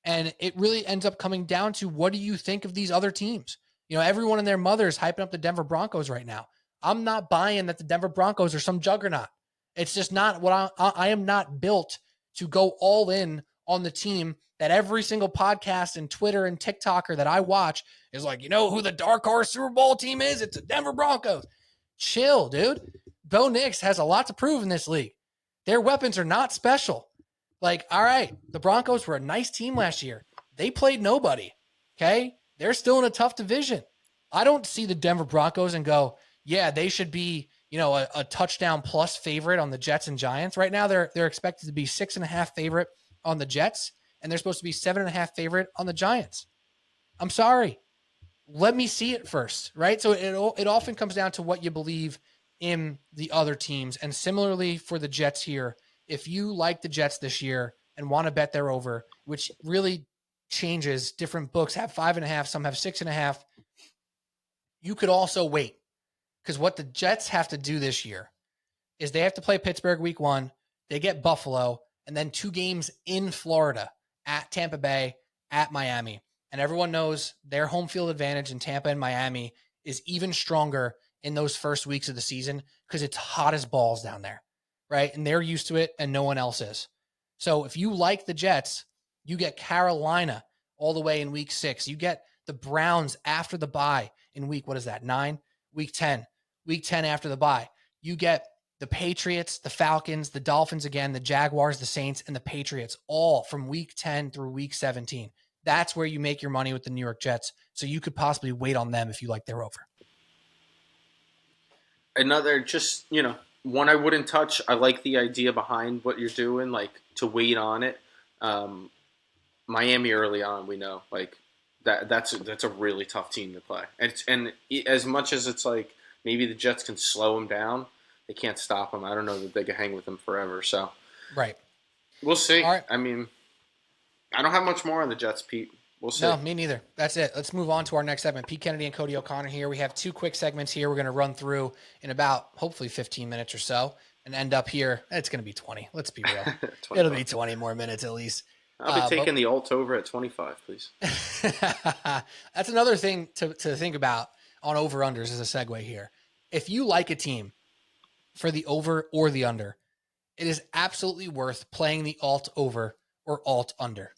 And it really ends up coming down to, what do you think of these other teams? Everyone and their mother is hyping up the Denver Broncos right now. I'm not buying that the Denver Broncos are some juggernaut. It's just not what I am not built to go all in on the team that every single podcast and Twitter and TikToker that I watch is like, who the dark horse Super Bowl team is? It's the Denver Broncos. Chill, dude. Bo Nix has a lot to prove in this league. Their weapons are not special. Like, all right, the Broncos were a nice team last year. They played nobody, okay? They're still in a tough division. I don't see the Denver Broncos and go, yeah, they should be, a touchdown plus favorite on the Jets and Giants. Right now, they're expected to be 6.5 favorite on the Jets, and they're supposed to be 7.5 favorite on the Giants. I'm sorry. Let me see it first, right? So it often comes down to what you believe in the other teams. And similarly for the Jets here, if you like the Jets this year and want to bet they're over, which really changes, different books have 5.5, some have 6.5. You could also wait, because what the Jets have to do this year is they have to play Pittsburgh week 1. They get Buffalo, and then 2 games in Florida, at Tampa Bay, at Miami. And everyone knows their home field advantage in Tampa and Miami is even stronger in those first weeks of the season, because it's hot as balls down there, right? And they're used to it, and no one else is. So if you like the Jets, you get Carolina all the way in week 6. You get the Browns after the bye in week, 9? Week 10. Week 10 after the bye. You get the Patriots, the Falcons, the Dolphins again, the Jaguars, the Saints, and the Patriots, all from week 10 through week 17. That's where you make your money with the New York Jets. So you could possibly wait on them if you like their over. Another, just, one I wouldn't touch. I like the idea behind what you're doing, like to wait on it. Miami early on, we know, like that's a really tough team to play. And as much as it's like maybe the Jets can slow them down, they can't stop them. I don't know that they can hang with them forever. So right, we'll see. All right. I mean, I don't have much more on the Jets, Pete. We'll see. No, me neither. That's it. Let's move on to our next segment. Pete Kennedy and Cody O'Connor here. We have 2 quick segments here. We're going to run through in about hopefully 15 minutes or so and end up here. It's going to be 20. Let's be real. It'll be 20 more minutes at least. I'll be taking the alt over at 25, please. That's another thing to think about on over-unders as a segue here. If you like a team for the over or the under, it is absolutely worth playing the alt over or alt under.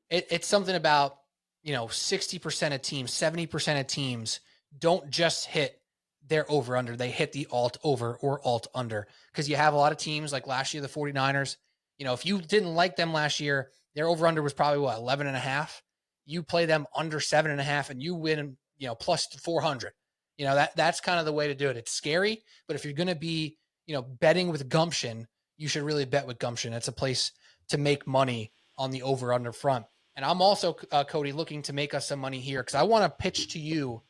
It's something about, 60% of teams, 70% of teams don't just hit their over under. They hit the alt over or alt under, because you have a lot of teams like last year, the 49ers. If you didn't like them last year, their over under was probably 11.5. You play them under 7.5 and you win, plus 400. That's kind of the way to do it. It's scary, but if you're going to be, betting with gumption, you should really bet with gumption. It's a place to make money on the over under front. And I'm also, Cody, looking to make us some money here because I want to pitch to you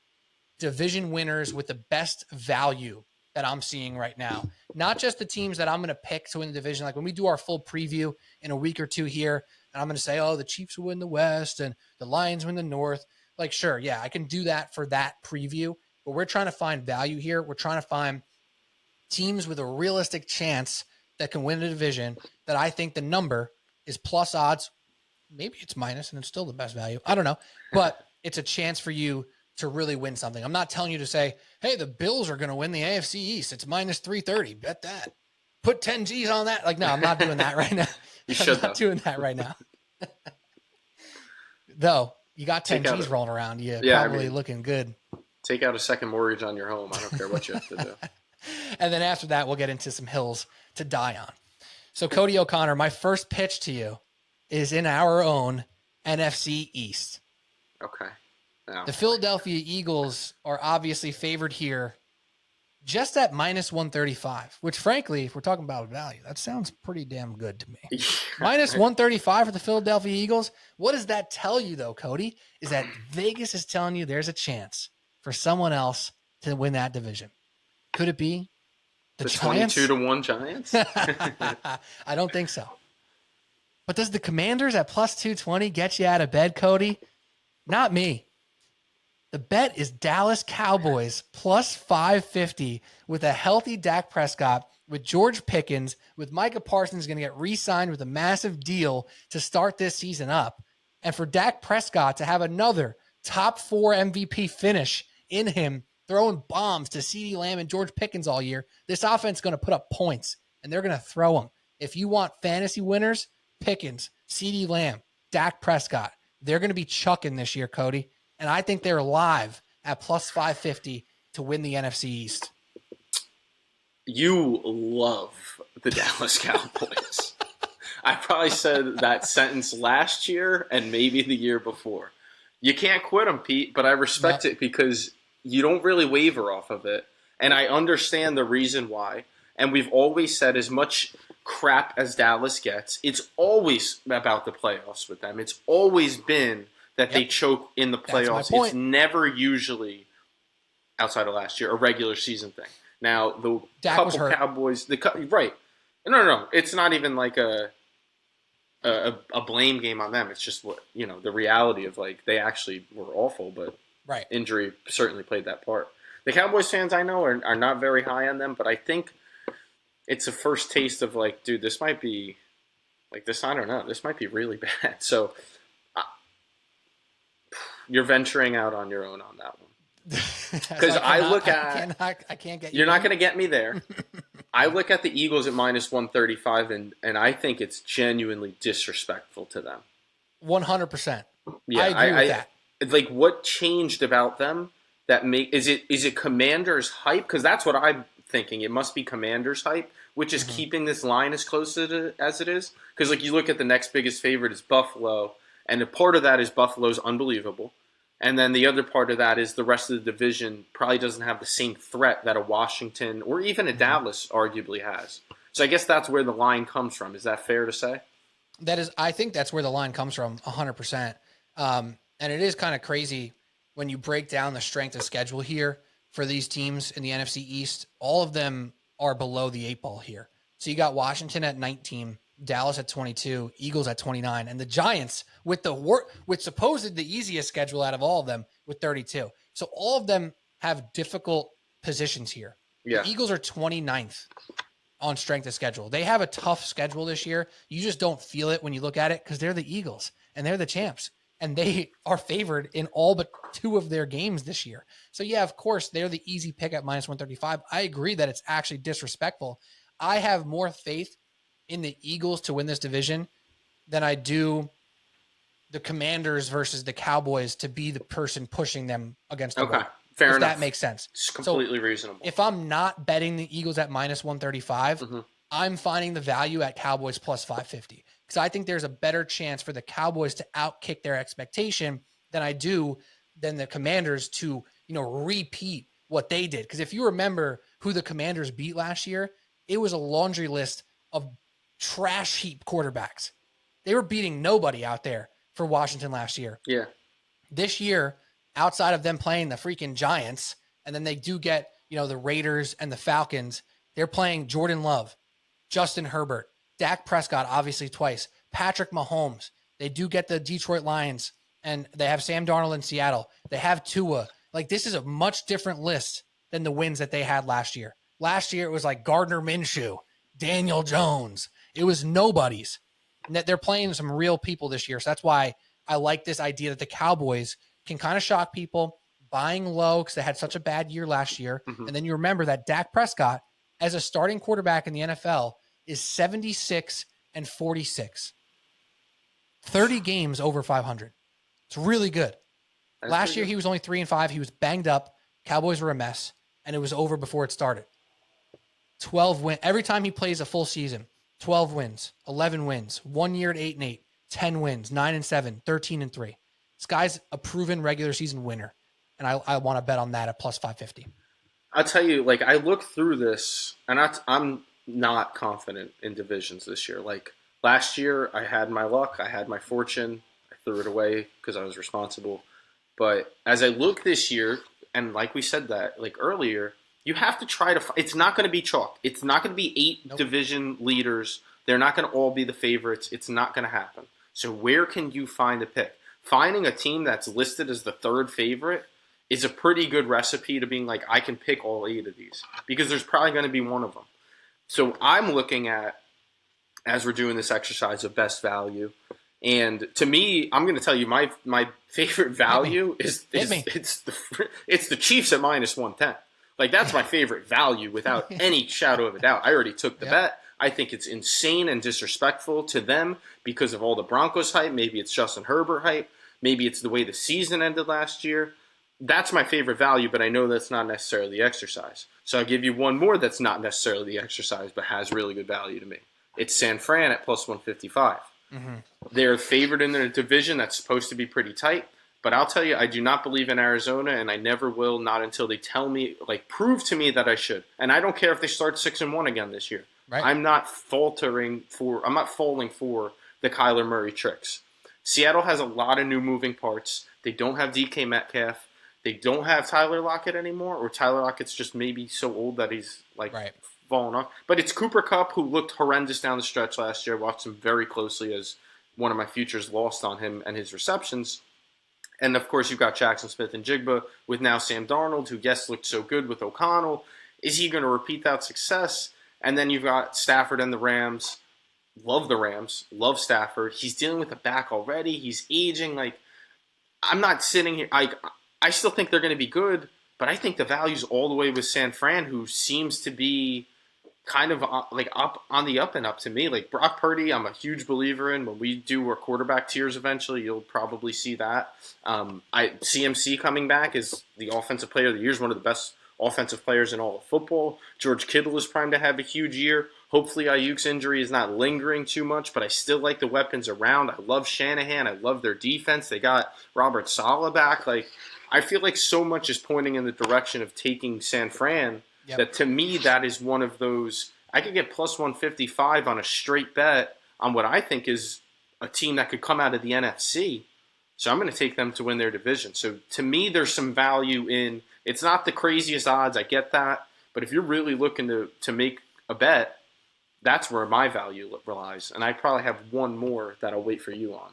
division winners with the best value that I'm seeing right now. Not just the teams that I'm going to pick to win the division. Like when we do our full preview in a week or two here, and I'm going to say, oh, the Chiefs will win the West and the Lions win the North. Like, sure, yeah, I can do that for that preview, but we're trying to find value here. We're trying to find teams with a realistic chance that can win a division that I think the number is plus odds. Maybe it's minus and it's still the best value. I don't know, but it's a chance for you to really win something. I'm not telling you to say, hey, the Bills are going to win the AFC East. It's minus 330. Bet that. Put 10 G's on that. Like, no, I'm not doing that right now. I'm not doing that right now. Though, you got 10 G's rolling around. Probably looking good. Take out a second mortgage on your home. I don't care what you have to do. And then after that, we'll get into some hills to die on. So, Cody O'Connor, my first pitch to you is in our own NFC East. Okay. No. The Philadelphia Eagles are obviously favored here just at minus 135, which frankly, if we're talking about value, that sounds pretty damn good to me. Minus 135 for the Philadelphia Eagles. What does that tell you though, Cody? Is that Vegas is telling you there's a chance for someone else to win that division. Could it be the Giants? 22-1 Giants? I don't think so. But does the Commanders at plus 220 get you out of bed, Cody? Not me. The bet is Dallas Cowboys plus 550 with a healthy Dak Prescott, with George Pickens, with Micah Parsons going to get re-signed with a massive deal to start this season up. And for Dak Prescott to have another top 4 MVP finish in him, throwing bombs to CeeDee Lamb and George Pickens all year, this offense is going to put up points, and they're going to throw them. If you want fantasy winners, Pickens, CeeDee Lamb, Dak Prescott, they're going to be chucking this year, Cody. And I think they're live at plus 550 to win the NFC East. You love the Dallas Cowboys. I probably said that sentence last year and maybe the year before. You can't quit them, Pete, but I respect it because you don't really waver off of it. And I understand the reason why. And we've always said as much crap as Dallas gets, it's always about the playoffs with them. It's always been that they choke in the playoffs. It's never usually, outside of last year, a regular season thing. Now, the couple Cowboys, right. No. It's not even like a blame game on them. It's just what, the reality of like they actually were awful, but injury certainly played that part. The Cowboys fans I know are not very high on them, but I think it's a first taste of like, dude, this might be like this. I don't know. This might be really bad. So you're venturing out on your own on that one. Because I can't get you. You're not going to get me there. I look at the Eagles at minus 135, and I think it's genuinely disrespectful to them. 100%. Yeah, I agree with that. Like, what changed about them that is it Commanders hype? Because that's what I'm thinking. It must be Commanders hype, which is keeping this line as close as it is. Because like you look at the next biggest favorite is Buffalo. And a part of that is Buffalo's unbelievable. And then the other part of that is the rest of the division probably doesn't have the same threat that a Washington or even a Dallas arguably has. So I guess that's where the line comes from. Is that fair to say? I think that's where the line comes from, 100%. And it is kind of crazy when you break down the strength of schedule here for these teams in the NFC East. All of them are below the 8 ball here. So you got Washington at 19, Dallas at 22, Eagles at 29, and the Giants with supposed the easiest schedule out of all of them with 32. So all of them have difficult positions here. Yeah. The Eagles are 29th on strength of schedule. They have a tough schedule this year. You just don't feel it when you look at it because they're the Eagles and they're the champs and they are favored in all but 2 of their games this year. So yeah, of course, they're the easy pick at minus 135. I agree that it's actually disrespectful. I have more faith in the Eagles to win this division than I do the Commanders versus the Cowboys to be the person pushing them against the wall. Fair if enough. that makes sense. It's completely so reasonable. If I'm not betting the Eagles at minus 135, I'm finding the value at Cowboys plus 550 because I think there's a better chance for the Cowboys to outkick their expectation than the Commanders to, repeat what they did. Because if you remember who the Commanders beat last year, it was a laundry list of trash heap quarterbacks. They were beating nobody out there for Washington last year. Yeah. This year, outside of them playing the freaking Giants, and then they do get, the Raiders and the Falcons, they're playing Jordan Love, Justin Herbert, Dak Prescott, obviously twice, Patrick Mahomes. They do get the Detroit Lions, and they have Sam Darnold in Seattle. They have Tua. Like, this is a much different list than the wins that they had last year. Last year, it was like Gardner Minshew, Daniel Jones. It was nobody's. And that they're playing some real people this year. So that's why I like this idea that the Cowboys can kind of shock people, buying low because they had such a bad year last year. And then you remember that Dak Prescott, as a starting quarterback in the NFL, is 76-46. 30 games over 500. It's really good. Last year, he was only 3-5. He was banged up. Cowboys were a mess, and it was over before it started. 12 wins. Every time he plays a full season, 12 wins, 11 wins, 1 year at 8-8, 10 wins, 9-7, 13-3. This guy's a proven regular season winner, and I want to bet on that at plus 550. I'll tell you, like, I look through this, and I'm not confident in divisions this year. Like, last year, I had my luck, I had my fortune, I threw it away because I was responsible. But as I look this year, and like we said that, like, earlier, you have to try to – it's not going to be chalk. It's not going to be 8 division leaders. They're not going to all be the favorites. It's not going to happen. So where can you find a pick? Finding a team that's listed as the third favorite is a pretty good recipe to being like, I can pick all 8 of these because there's probably going to be one of them. So I'm looking at, as we're doing this exercise of best value, and to me, I'm going to tell you my favorite value is it's the Chiefs at minus 110. Like, that's my favorite value without any shadow of a doubt. I already took the bet. I think it's insane and disrespectful to them because of all the Broncos hype. Maybe it's Justin Herbert hype. Maybe it's the way the season ended last year. That's my favorite value, but I know that's not necessarily the exercise. So I'll give you one more that's not necessarily the exercise, but has really good value to me. It's San Fran at plus 155. They're favored in their division that's supposed to be pretty tight. But I'll tell you, I do not believe in Arizona, and I never will, not until they tell me, like, prove to me that I should. And I don't care if they start 6-1 again this year. Right. I'm not falling for the Kyler Murray tricks. Seattle has a lot of new moving parts. They don't have DK Metcalf. They don't have Tyler Lockett anymore, or Tyler Lockett's just maybe so old that he's, like, fallen off. But it's Cooper Kupp, who looked horrendous down the stretch last year. I watched him very closely as one of my futures lost on him and his receptions. And, of course, you've got Jackson Smith and Jigba with now Sam Darnold, who, yes, looked so good with O'Connell. Is he going to repeat that success? And then you've got Stafford and the Rams. Love the Rams. Love Stafford. He's dealing with a back already. He's aging. Like, I'm not sitting here. I still think they're going to be good, but I think the value's all the way with San Fran, who seems to be kind of like up on the up and up to me. Like, Brock Purdy, I'm a huge believer in. When we do our quarterback tiers eventually, you'll probably see that. CMC coming back is the offensive player of the year, is one of the best offensive players in all of football. George Kittle is primed to have a huge year. Hopefully Ayuk's injury is not lingering too much, but I still like the weapons around. I love Shanahan. I love their defense. They got Robert Saleh back. Like, I feel like so much is pointing in the direction of taking San Fran. Yep. That to me, that is one of those. I could get plus 155 on a straight bet on what I think is a team that could come out of the NFC. So I'm going to take them to win their division. So to me, there's some value in. It's not the craziest odds. I get that. But if you're really looking to make a bet, that's where my value relies. And I probably have one more that I'll wait for you on.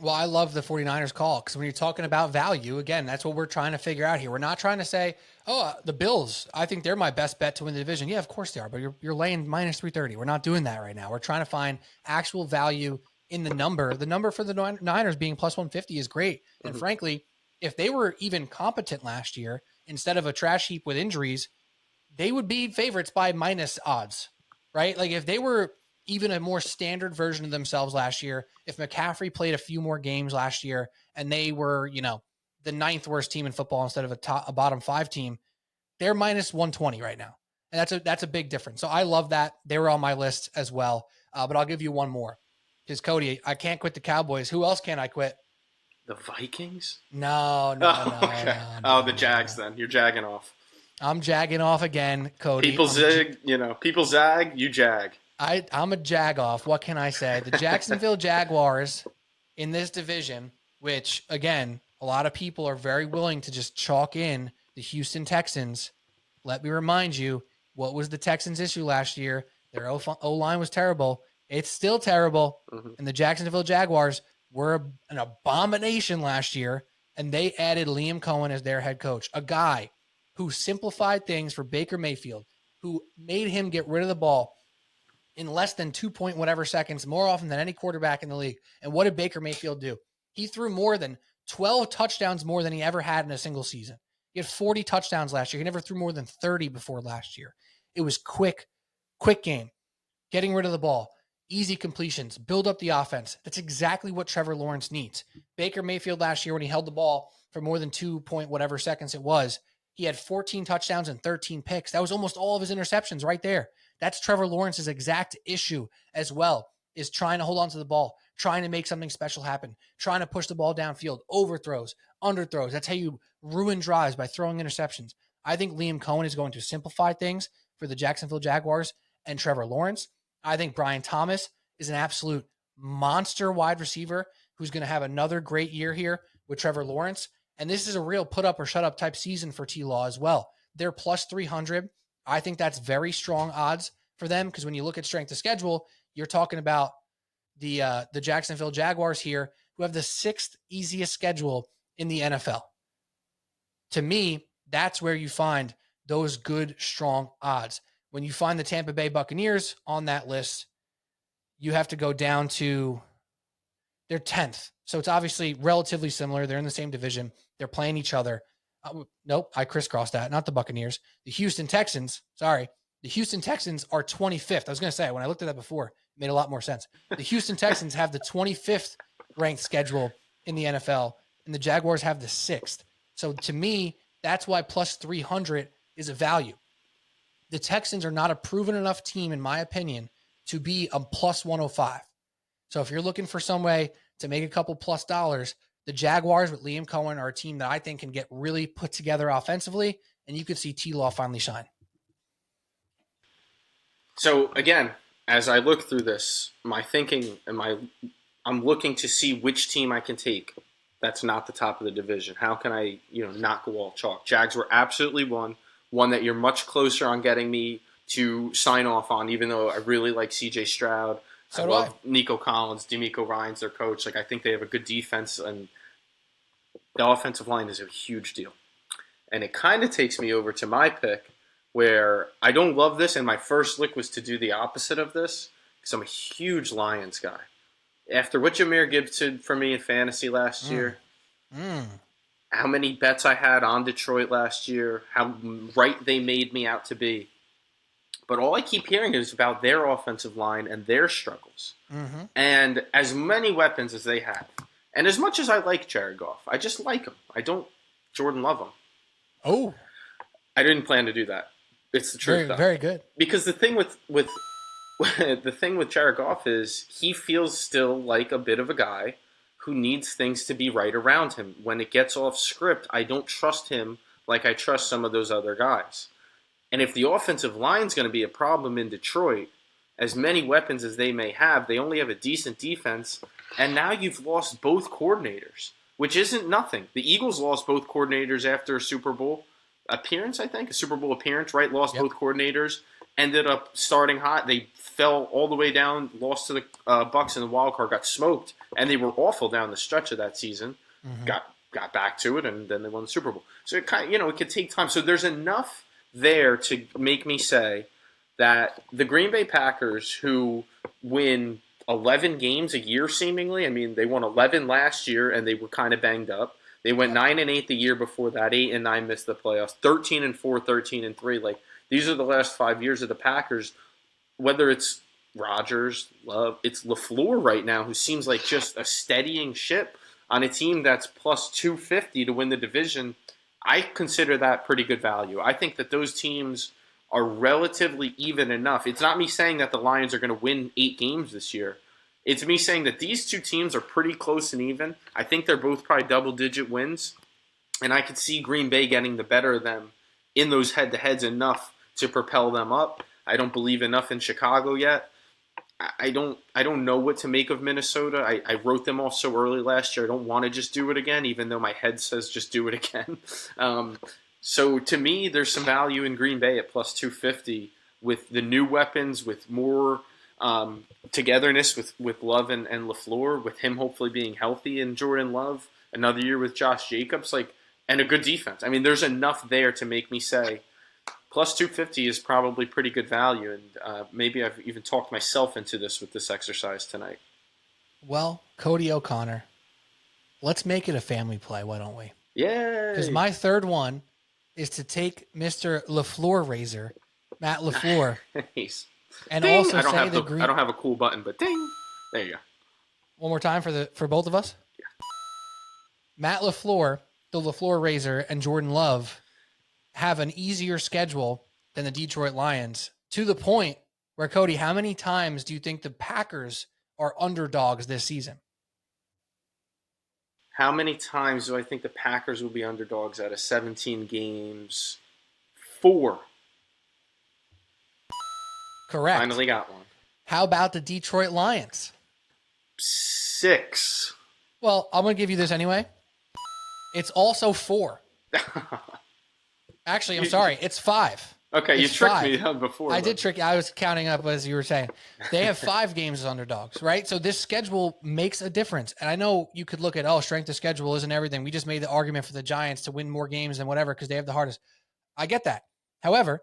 Well, I love the 49ers call because when you're talking about value, again, that's what we're trying to figure out here. We're not trying to say, the Bills, I think they're my best bet to win the division. Yeah, of course they are, but you're laying minus 330. We're not doing that right now. We're trying to find actual value in the number. The number for the Niners being plus 150 is great. And frankly, if they were even competent last year, instead of a trash heap with injuries, they would be favorites by minus odds, right? Like, if they were even a more standard version of themselves last year, if McCaffrey played a few more games last year and they were, the ninth worst team in football instead of a bottom 5 team. They're minus 120 right now. And that's a big difference. So I love that. They were on my list as well. But I'll give you one more. Because, Cody, I can't quit the Cowboys. Who else can I quit? The Vikings? No. Okay. The Jags then. You're jagging off. I'm jagging off again, Cody. People zag, you jag. I'm a jag off. What can I say? The Jacksonville Jaguars in this division, which, again, a lot of people are very willing to just chalk in the Houston Texans. Let me remind you, what was the Texans' issue last year? Their O-line was terrible. It's still terrible. Mm-hmm. And the Jacksonville Jaguars were an abomination last year, and they added Liam Cohen as their head coach, a guy who simplified things for Baker Mayfield, who made him get rid of the ball in less than 2 whatever seconds, more often than any quarterback in the league. And what did Baker Mayfield do? He threw more than 12 touchdowns more than he ever had in a single season. He had 40 touchdowns last year. He never threw more than 30 before last year. It was quick game, getting rid of the ball, easy completions, build up the offense. That's exactly what Trevor Lawrence needs. Baker Mayfield last year, when he held the ball for more than 2 whatever seconds it was, he had 14 touchdowns and 13 picks. That was almost all of his interceptions right there. That's Trevor Lawrence's exact issue as well, is trying to hold on to the ball, trying to make something special happen, trying to push the ball downfield, overthrows, underthrows. That's how you ruin drives, by throwing interceptions. I think Liam Cohen is going to simplify things for the Jacksonville Jaguars and Trevor Lawrence. I think Brian Thomas is an absolute monster wide receiver who's going to have another great year here with Trevor Lawrence. And this is a real put up or shut up type season for T-Law as well. They're plus 300. I think that's very strong odds for them, because when you look at strength of schedule, you're talking about the Jacksonville Jaguars here, who have the 6th easiest schedule in the NFL. To me, that's where you find those good, strong odds. When you find the Tampa Bay Buccaneers on that list, you have to go down to their 10th. So it's obviously relatively similar. They're in the same division. They're playing each other. Nope, I crisscrossed that. Not the Buccaneers. The Houston Texans are 25th. I was going to say, when I looked at that before, it made a lot more sense. The Houston Texans have the 25th ranked schedule in the NFL, and the Jaguars have the 6th. So to me, that's why plus 300 is a value. The Texans are not a proven enough team, in my opinion, to be a plus 105. So if you're looking for some way to make a couple plus dollars, the Jaguars with Liam Cohen are a team that I think can get really put together offensively, and you could see T-Law finally shine. So again, as I look through this, my thinking and I'm looking to see which team I can take that's not the top of the division. How can I, not go all chalk? Jags were absolutely one that you're much closer on getting me to sign off on, even though I really like C.J. Stroud. So I love Nico Collins, D'Amico Ryan's their coach. I think they have a good defense, and the offensive line is a huge deal. And it kind of takes me over to my pick, where I don't love this, and my first lick was to do the opposite of this, because I'm a huge Lions guy. After what Jahmyr Gibbs did for me in fantasy last year, how many bets I had on Detroit last year, how right they made me out to be. But all I keep hearing is about their offensive line and their struggles. Mm-hmm. And as many weapons as they have. And as much as I like Jared Goff, I just like him. I don't Jordan Love him. Oh. I didn't plan to do that. It's the truth, though. Very good. Because the thing with the thing with Jared Goff is he feels still like a bit of a guy who needs things to be right around him. When it gets off script, I don't trust him like I trust some of those other guys. And if the offensive line's going to be a problem in Detroit, as many weapons as they may have, they only have a decent defense, and now you've lost both coordinators, which isn't nothing. The Eagles lost both coordinators after a Super Bowl appearance, I think. A Super Bowl appearance, right? Lost both coordinators, ended up starting hot. They fell all the way down, lost to the Bucs in the wild card, got smoked, and they were awful down the stretch of that season. Mm-hmm. Got back to it, and then they won the Super Bowl. So it kind of, it could take time. So there's enough there to make me say that the Green Bay Packers, who win 11 games a year seemingly, they won 11 last year and they were kind of banged up. They went 9-8 the year before that, 8-9 missed the playoffs, 13-4, 13-3. These are the last 5 years of the Packers. Whether it's Rodgers, Love, it's LaFleur right now, who seems like just a steadying ship. on a team that's plus 250 to win the division, I consider that pretty good value. I think that those teams are relatively even enough. It's not me saying that the Lions are going to win 8 games this year. It's me saying that these two teams are pretty close and even. I think they're both probably double-digit wins, and I could see Green Bay getting the better of them in those head-to-heads enough to propel them up. I don't believe enough in Chicago yet. I don't know what to make of Minnesota. I wrote them off so early last year. I don't want to just do it again, even though my head says just do it again. So to me, there's some value in Green Bay at plus 250 with the new weapons, with more togetherness with Love and LaFleur, with him hopefully being healthy and Jordan Love, another year with Josh Jacobs, and a good defense. I mean, there's enough there to make me say plus 250 is probably pretty good value, and maybe I've even talked myself into this with this exercise tonight. Well, Cody O'Connor, let's make it a family play, why don't we? Yeah. Because my third one is to take Mr. LaFleur Razor, Matt LaFleur, and ding! also I don't say have the I don't have a cool button, but ding! There you go. One more time for both of us. Yeah. Matt LaFleur, the LaFleur Razor, and Jordan Love have an easier schedule than the Detroit Lions, to the point where, Cody, how many times do you think the Packers are underdogs this season? How many times do I think the Packers will be underdogs out of 17 games? 4. Correct. Finally got one. How about the Detroit Lions? 6. Well, I'm going to give you this anyway. It's also 4. Actually, I'm sorry. It's 5. Okay, it's you tricked 5. me before. I did trick you. I was counting up as you were saying. They have 5 games as underdogs, right? So this schedule makes a difference. And I know you could look at, strength of schedule isn't everything. We just made the argument for the Giants to win more games than whatever because they have the hardest. I get that. However,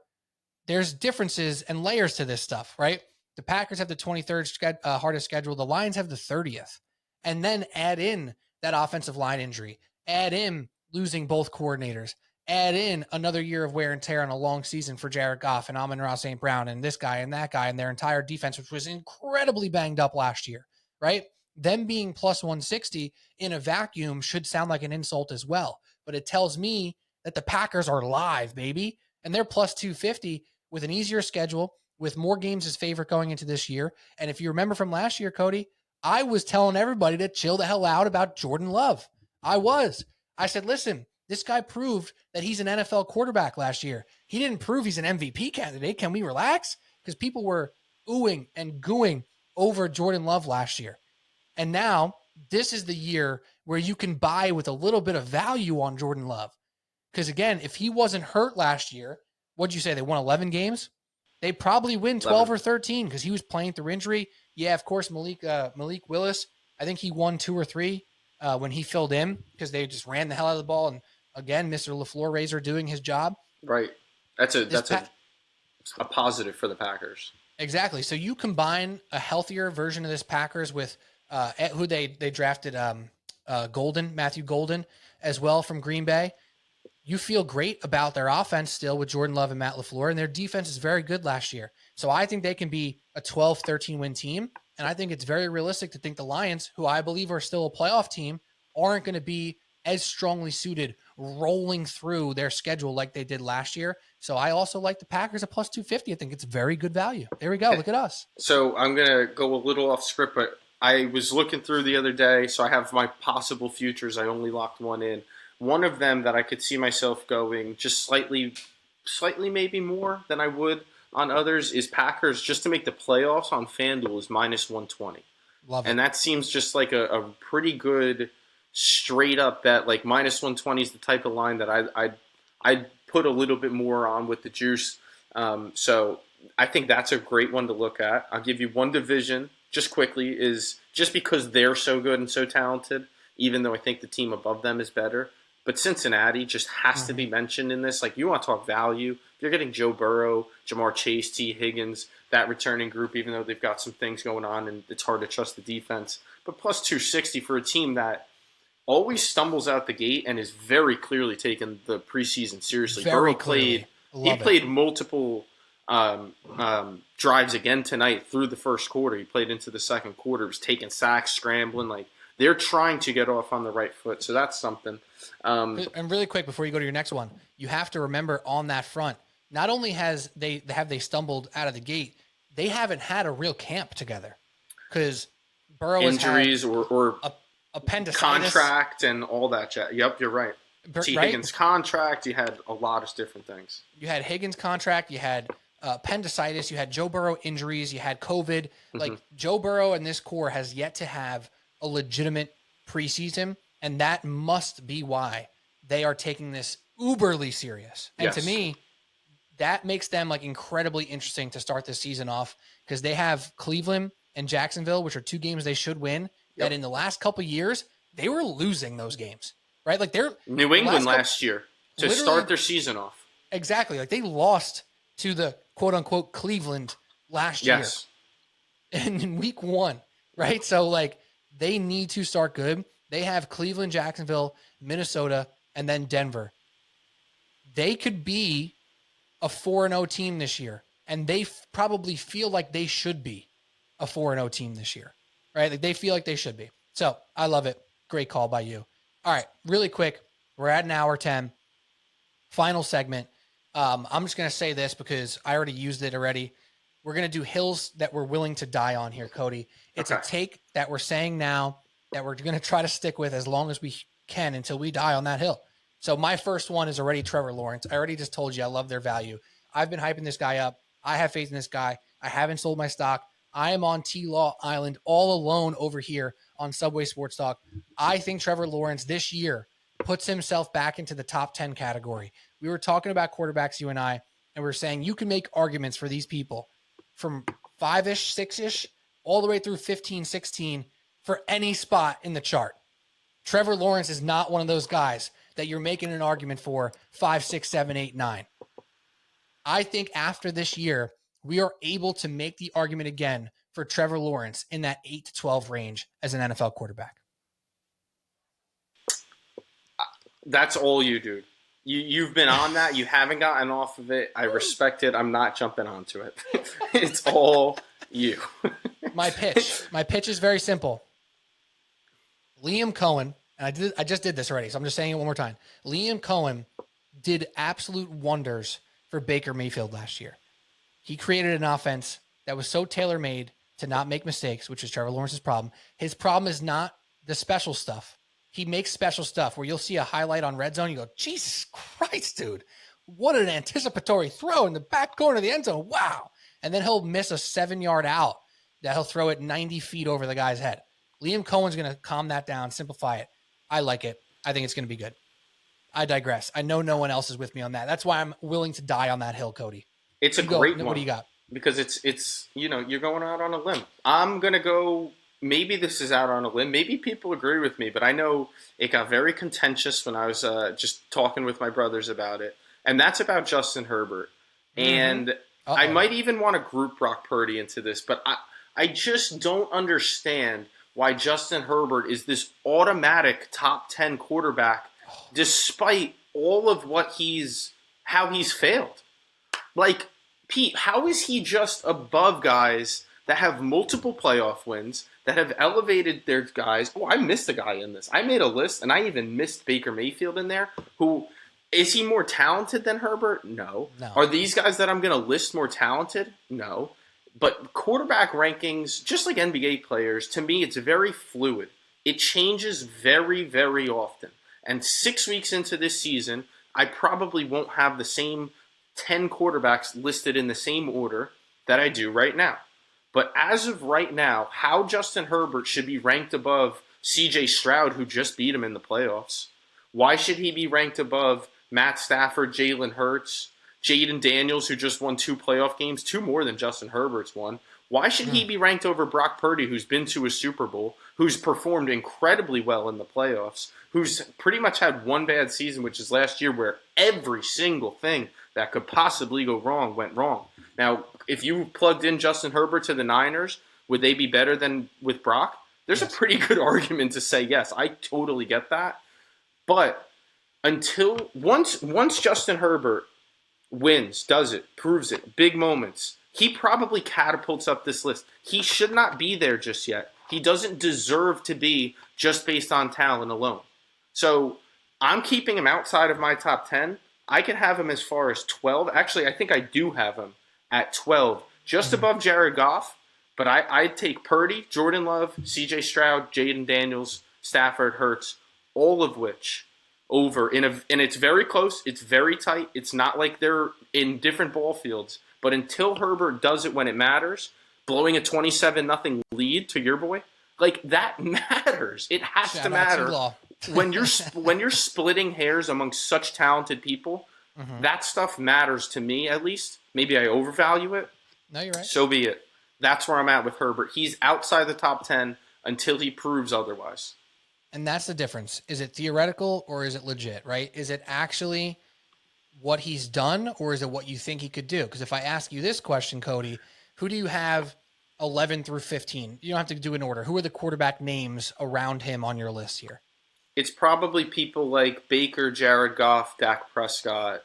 there's differences and layers to this stuff, right? The Packers have the 23rd hardest schedule. The Lions have the 30th. And then add in that offensive line injury. Add in losing both coordinators. Add in another year of wear and tear on a long season for Jared Goff and Amon-Ra St. Brown and this guy and that guy and their entire defense, which was incredibly banged up last year, right? Them being plus 160 in a vacuum should sound like an insult as well. But it tells me that the Packers are live, baby. And they're plus 250 with an easier schedule, with more games as favorite going into this year. And if you remember from last year, Cody, I was telling everybody to chill the hell out about Jordan Love. I said, listen, this guy proved that he's an NFL quarterback last year. He didn't prove he's an MVP candidate. Can we relax? Because people were oohing and gooing over Jordan Love last year. And now this is the year where you can buy with a little bit of value on Jordan Love. Because again, if he wasn't hurt last year, what'd you say? They won 11 games? They probably win 12 or 13 because he was playing through injury. Yeah, of course, Malik Willis, I think he won 2 or 3 when he filled in because they just ran the hell out of the ball. And again, Mr. LaFleur Razor doing his job. Right. That's a positive for the Packers. Exactly. So you combine a healthier version of this Packers with who they drafted Matthew Golden as well from Green Bay. You feel great about their offense still with Jordan Love and Matt LaFleur, and their defense is very good last year. So I think they can be a 12, 13-win team, and I think it's very realistic to think the Lions, who I believe are still a playoff team, aren't going to be as strongly suited rolling through their schedule like they did last year. So I also like the Packers at plus 250. I think it's very good value. There we go. Look at us. So I'm going to go a little off script, but I was looking through the other day, so I have my possible futures. I only locked one in. One of them that I could see myself going just slightly maybe more than I would on others is Packers just to make the playoffs on FanDuel is minus 120. Love it. And that seems just like a pretty good straight up bet. Like minus 120 is the type of line that I'd put a little bit more on with the juice. So I think that's a great one to look at. I'll give you one division just quickly is just because they're so good and so talented, even though I think the team above them is better. But Cincinnati just has to be mentioned in this. Like, you want to talk value. You're getting Joe Burrow, Jamar Chase, T. Higgins, that returning group, even though they've got some things going on and it's hard to trust the defense. But plus 260 for a team that always stumbles out the gate and is very clearly taking the preseason seriously. Very Burrow played multiple drives again tonight through the first quarter. He played into the second quarter. He was taking sacks, scrambling. Like, they're trying to get off on the right foot. So that's something. And really quick before you go to your next one, you have to remember on that front, not only have they stumbled out of the gate, they haven't had a real camp together because Burrow injuries has had or appendicitis, contract and all that. Yep, you're right. Higgins contract. You had a lot of different things. You had Higgins contract. You had appendicitis. You had Joe Burrow injuries. You had COVID. Mm-hmm. Like Joe Burrow and this core has yet to have a legitimate preseason, and that must be why they are taking this uberly serious. And to me, that makes them like incredibly interesting to start this season off because they have Cleveland and Jacksonville, which are 2 games they should win. That in the last couple of years, they were losing those games, right? Like they're New England last year to start their season off. Exactly. Like they lost to the quote unquote Cleveland last year in week 1, right? So like they need to start good. They have Cleveland, Jacksonville, Minnesota, and then Denver. They could be a 4-0 team this year, and they probably feel like they should be a 4-0 team this year, right? Like they feel like they should be. So I love it. Great call by you. All right, really quick. We're at an hour 10. Final segment. I'm just going to say this because I already used it already. We're going to do hills that we're willing to die on here, Cody. It's a take that we're saying now that we're going to try to stick with as long as we can until we die on that hill. So my first one is already Trevor Lawrence. I already just told you I love their value. I've been hyping this guy up. I have faith in this guy. I haven't sold my stock. I am on T-Law Island all alone over here on Subway Sports Talk. I think Trevor Lawrence this year puts himself back into the top 10 category. We were talking about quarterbacks, you and I, and we were saying you can make arguments for these people from 5-ish, 6-ish, all the way through 15, 16 for any spot in the chart. Trevor Lawrence is not one of those guys that you're making an argument for 5, 6, 7, 8, 9. I think after this year, we are able to make the argument again for Trevor Lawrence in that 8 to 12 range as an NFL quarterback. That's all you, dude. You've been on that. You haven't gotten off of it. I respect it. I'm not jumping onto it. It's all you. My pitch is very simple. Liam Cohen, and I just did this already, so I'm just saying it one more time. Liam Cohen did absolute wonders for Baker Mayfield last year. He created an offense that was so tailor-made to not make mistakes, which is Trevor Lawrence's problem. His problem is not the special stuff. He makes special stuff where you'll see a highlight on red zone. You go, Jesus Christ, dude. What an anticipatory throw in the back corner of the end zone. Wow. And then he'll miss a 7-yard out that he'll throw it 90 feet over the guy's head. Liam Cohen's going to calm that down, simplify it. I like it. I think it's going to be good. I digress. I know no one else is with me on that. That's why I'm willing to die on that hill, Cody. It's a great one. What do you got? Because it's you're going out on a limb. I'm going to go, maybe this is out on a limb. Maybe people agree with me, but I know it got very contentious when I was just talking with my brothers about it. And that's about Justin Herbert. Mm-hmm. And I might even want to group Brock Purdy into this, but I just don't understand why Justin Herbert is this automatic top 10 quarterback despite all of how he's failed. Like, Pete, how is he just above guys that have multiple playoff wins, that have elevated their guys? Oh, I missed a guy in this. I made a list, and I even missed Baker Mayfield in there. Is he more talented than Herbert? No. Are these guys that I'm going to list more talented? No. But quarterback rankings, just like NBA players, to me, it's very fluid. It changes very, very often. And 6 weeks into this season, I probably won't have the same 10 quarterbacks listed in the same order that I do right now. But as of right now, how Justin Herbert should be ranked above CJ Stroud, who just beat him in the playoffs? Why should he be ranked above Matt Stafford, Jalen Hurts, Jaden Daniels, who just won 2 playoff games, 2 more than Justin Herbert's won? Why should he be ranked over Brock Purdy, who's been to a Super Bowl, who's performed incredibly well in the playoffs, who's pretty much had one bad season, which is last year, where every single thing that could possibly go wrong went wrong? Now, if you plugged in Justin Herbert to the Niners, would they be better than with Brock? There's a pretty good argument to say yes. I totally get that. But once Justin Herbert wins, does it, proves it, big moments, he probably catapults up this list. He should not be there just yet. He doesn't deserve to be just based on talent alone. So I'm keeping him outside of my top 10. I could have him as far as 12. Actually, I think I do have him at 12, just above Jared Goff. But I'd take Purdy, Jordan Love, C.J. Stroud, Jaden Daniels, Stafford, Hurts, all of which over. And it's very close. It's very tight. It's not like they're in different ball fields. But until Herbert does it when it matters, blowing a 27-0 lead to your boy, like that matters. It has to matter. when you're splitting hairs amongst such talented people, that stuff matters to me at least. Maybe I overvalue it. No, you're right. So be it. That's where I'm at with Herbert. He's outside the top 10 until he proves otherwise. And that's the difference. Is it theoretical or is it legit, right? Is it actually what he's done or is it what you think he could do? Because if I ask you this question, Cody, who do you have 11 through 15? You don't have to do an order. Who are the quarterback names around him on your list here? It's probably people like Baker, Jared Goff, Dak Prescott.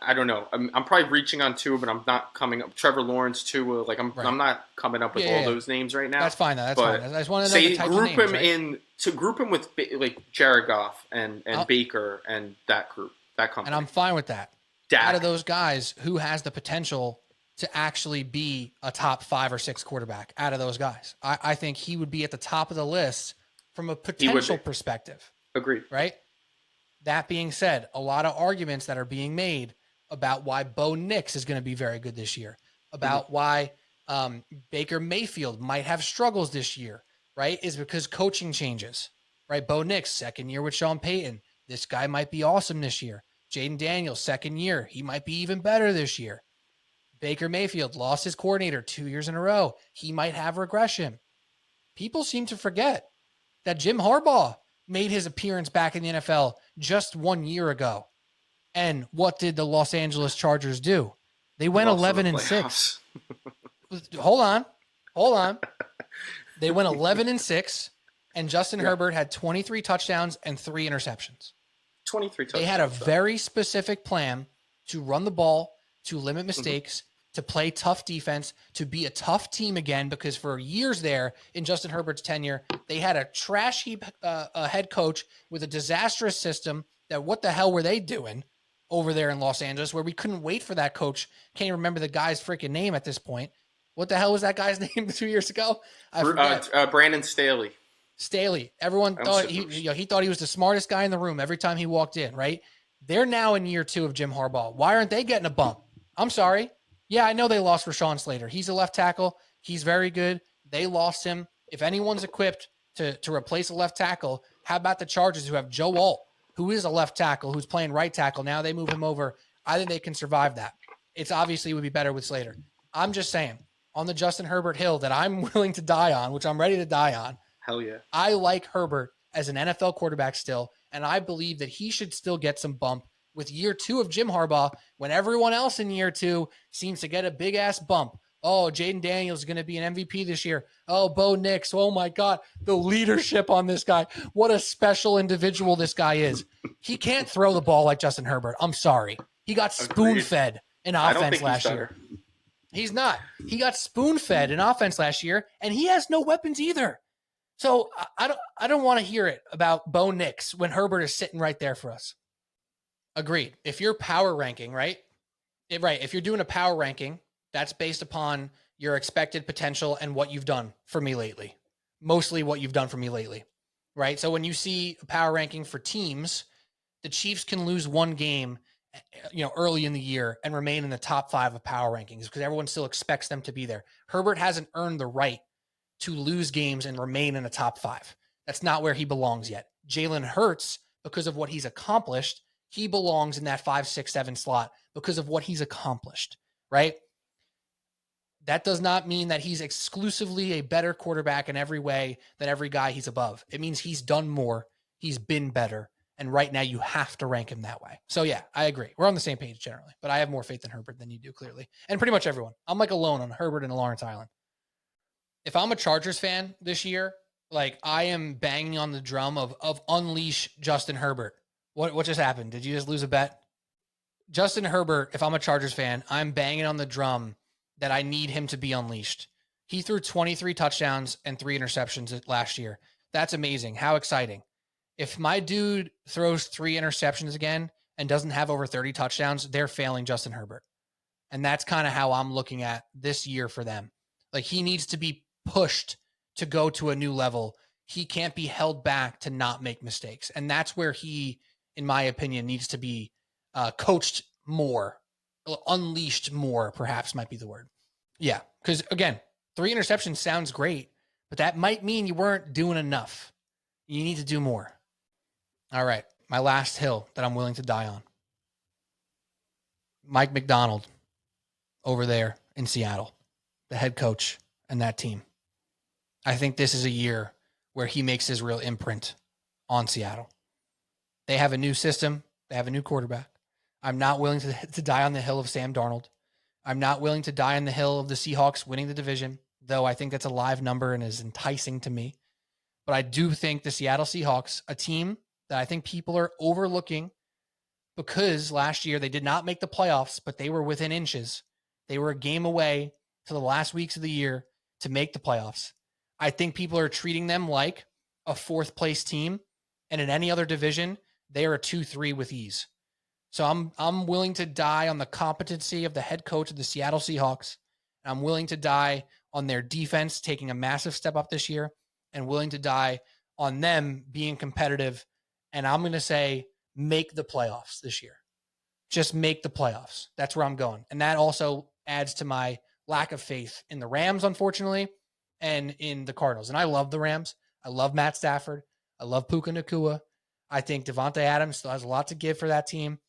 I don't know. I'm probably reaching on Tua, but I'm not coming up. Trevor Lawrence, Tua. Like I'm not coming up with all those names right now. That's fine. That's fine. I just want to know the types of names, group him to group him with like Jared Goff and Baker and that group, that company. And I'm fine with that. Dak. Out of those guys, who has the potential to actually be a top 5 or 6 quarterback? Out of those guys, I think he would be at the top of the list from a potential perspective. Agreed. Right. That being said, a lot of arguments that are being made about why Bo Nix is going to be very good this year, about why Baker Mayfield might have struggles this year, right, is because coaching changes, right? Bo Nix, second year with Sean Payton. This guy might be awesome this year. Jaden Daniels, second year. He might be even better this year. Baker Mayfield lost his coordinator 2 years in a row. He might have regression. People seem to forget that Jim Harbaugh made his appearance back in the NFL just 1 year ago. And what did the Los Angeles Chargers do? They went 11-6. Hold on. They went 11-6, and Justin Herbert had 23 touchdowns and 3 interceptions. 23 touchdowns. They had a very specific plan to run the ball, to limit mistakes, to play tough defense, to be a tough team again, because for years there in Justin Herbert's tenure, they had a trash heap a head coach with a disastrous system that what the hell were they doing over there in Los Angeles, where we couldn't wait for that coach. Can't even remember the guy's freaking name at this point. What the hell was that guy's name 2 years ago? I forget. Brandon Staley. Staley. Everyone thought he thought he was the smartest guy in the room every time he walked in, right? They're now in year 2 of Jim Harbaugh. Why aren't they getting a bump? I'm sorry. Yeah, I know they lost Rashawn Slater. He's a left tackle. He's very good. They lost him. If anyone's equipped to replace a left tackle, how about the Chargers who have Joe Alt, who is a left tackle, who's playing right tackle. Now they move him over. I think they can survive that. It's obviously would be better with Slater. I'm just saying, on the Justin Herbert hill that I'm willing to die on, which I'm ready to die on. Hell yeah. I like Herbert as an NFL quarterback still, and I believe that he should still get some bump with year 2 of Jim Harbaugh, when everyone else in year 2 seems to get a big ass bump. Oh, Jaden Daniels is going to be an MVP this year. Oh, Bo Nix. Oh my God. The leadership on this guy. What a special individual this guy is. He can't throw the ball like Justin Herbert. I'm sorry. He got spoon-fed in offense last year. He's not. He got spoon-fed in offense last year, and he has no weapons either. So I don't want to hear it about Bo Nix when Herbert is sitting right there for us. Agreed. If you're power ranking, right? If you're doing a power ranking, that's based upon your expected potential and what you've done for me lately. Mostly what you've done for me lately, right? So when you see a power ranking for teams, the Chiefs can lose one game, early in the year and remain in the top 5 of power rankings because everyone still expects them to be there. Herbert hasn't earned the right to lose games and remain in the top 5. That's not where he belongs yet. Jalen Hurts, because of what he's accomplished, he belongs in that 5, 6, 7 slot because of what he's accomplished, right? That does not mean that he's exclusively a better quarterback in every way than every guy he's above. It means he's done more. He's been better. And right now you have to rank him that way. So yeah, I agree. We're on the same page generally, but I have more faith in Herbert than you do clearly. And pretty much everyone. I'm like alone on Herbert and Lawrence Island. If I'm a Chargers fan this year, like I am banging on the drum of unleash Justin Herbert. What just happened? Did you just lose a bet? Justin Herbert, if I'm a Chargers fan, I'm banging on the drum that I need him to be unleashed. He threw 23 touchdowns and 3 interceptions last year. That's amazing. How exciting. If my dude throws 3 interceptions again and doesn't have over 30 touchdowns, they're failing Justin Herbert. And that's kind of how I'm looking at this year for them. Like, he needs to be pushed to go to a new level. He can't be held back to not make mistakes. And that's where he, in my opinion, needs to be coached more, unleashed more, perhaps might be the word. Yeah, because again, 3 interceptions sounds great, but that might mean you weren't doing enough. You need to do more. All right, my last hill that I'm willing to die on. Mike McDonald over there in Seattle, the head coach and that team. I think this is a year where he makes his real imprint on Seattle. They have a new system. They have a new quarterback. I'm not willing to die on the hill of Sam Darnold. I'm not willing to die on the hill of the Seahawks winning the division, though I think that's a live number and is enticing to me. But I do think the Seattle Seahawks, a team that I think people are overlooking because last year they did not make the playoffs, but they were within inches. They were a game away to the last weeks of the year to make the playoffs. I think people are treating them like a 4th place team, and in any other division, they are a 2-3 with ease. So I'm willing to die on the competency of the head coach of the Seattle Seahawks. I'm willing to die on their defense taking a massive step up this year, and willing to die on them being competitive. And I'm going to say make the playoffs this year. Just make the playoffs. That's where I'm going. And that also adds to my lack of faith in the Rams, unfortunately, and in the Cardinals. And I love the Rams. I love Matt Stafford. I love Puka Nacua. I think Devontae Adams still has a lot to give for that team.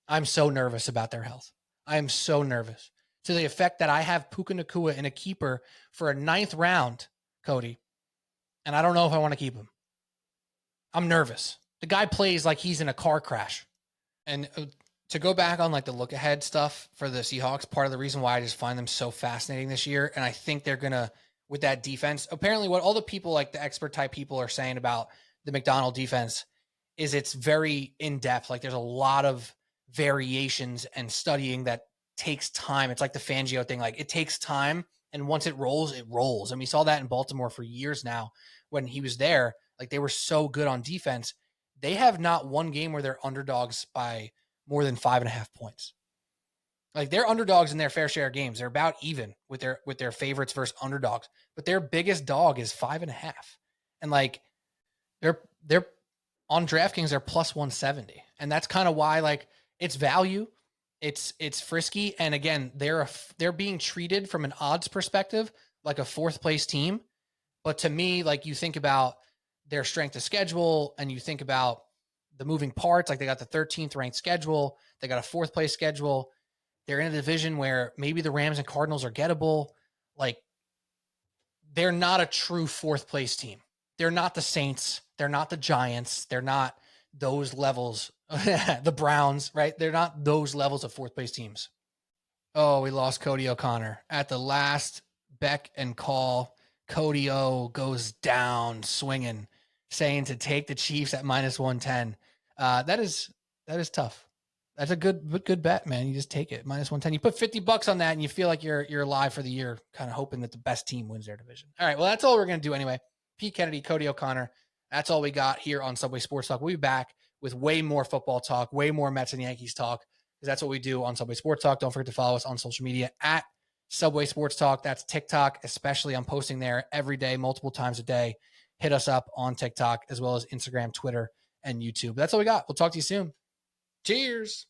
I'm so nervous about their health. I am so nervous to the effect that I have Puka Nacua in a keeper for a 9th round, Cody, and I don't know if I want to keep him. I'm nervous. The guy plays like he's in a car crash. And to go back on like the look ahead stuff for the Seahawks, part of the reason why I just find them so fascinating this year, and I think they're going to, with that defense, apparently what all the people, like the expert type people, are saying about the McDonald defense is it's very in-depth. Like, there's a lot of variations and studying that takes time. It's like the Fangio thing. Like, it takes time, and once it rolls, it rolls. And we saw that in Baltimore for years now when he was there. Like, they were so good on defense. They have not one game where they're underdogs by more than 5.5 points. Like, they're underdogs in their fair share of games. They're about even with their favorites versus underdogs, but their biggest dog is 5.5. And like, they're on DraftKings, they're plus 170. And that's kind of why, like, it's value. It's frisky. And again, they're being treated from an odds perspective like a 4th place team. But to me, like, you think about their strength of schedule and you think about the moving parts, like they got the 13th ranked schedule. They got a 4th place schedule. They're in a division where maybe the Rams and Cardinals are gettable. Like, they're not a true 4th place team. They're not the Saints. They're not the Giants. They're not those levels. The Browns, right? They're not those levels of 4th place teams. Oh, we lost Cody O'Connor at the last beck and call. Cody O goes down swinging, saying to take the Chiefs at minus 110. That is tough. That's a good bet, man. You just take it minus 110. You put $50 on that, and you feel like you're alive for the year, kind of hoping that the best team wins their division. All right, well, that's all we're gonna do anyway. Pete Kennedy, Cody O'Connor. That's all we got here on Subway Sports Talk. We'll be back with way more football talk, way more Mets and Yankees talk, because that's what we do on Subway Sports Talk. Don't forget to follow us on social media at Subway Sports Talk. That's TikTok, especially. I'm posting there every day, multiple times a day. Hit us up on TikTok as well as Instagram, Twitter, and YouTube. That's all we got. We'll talk to you soon. Cheers.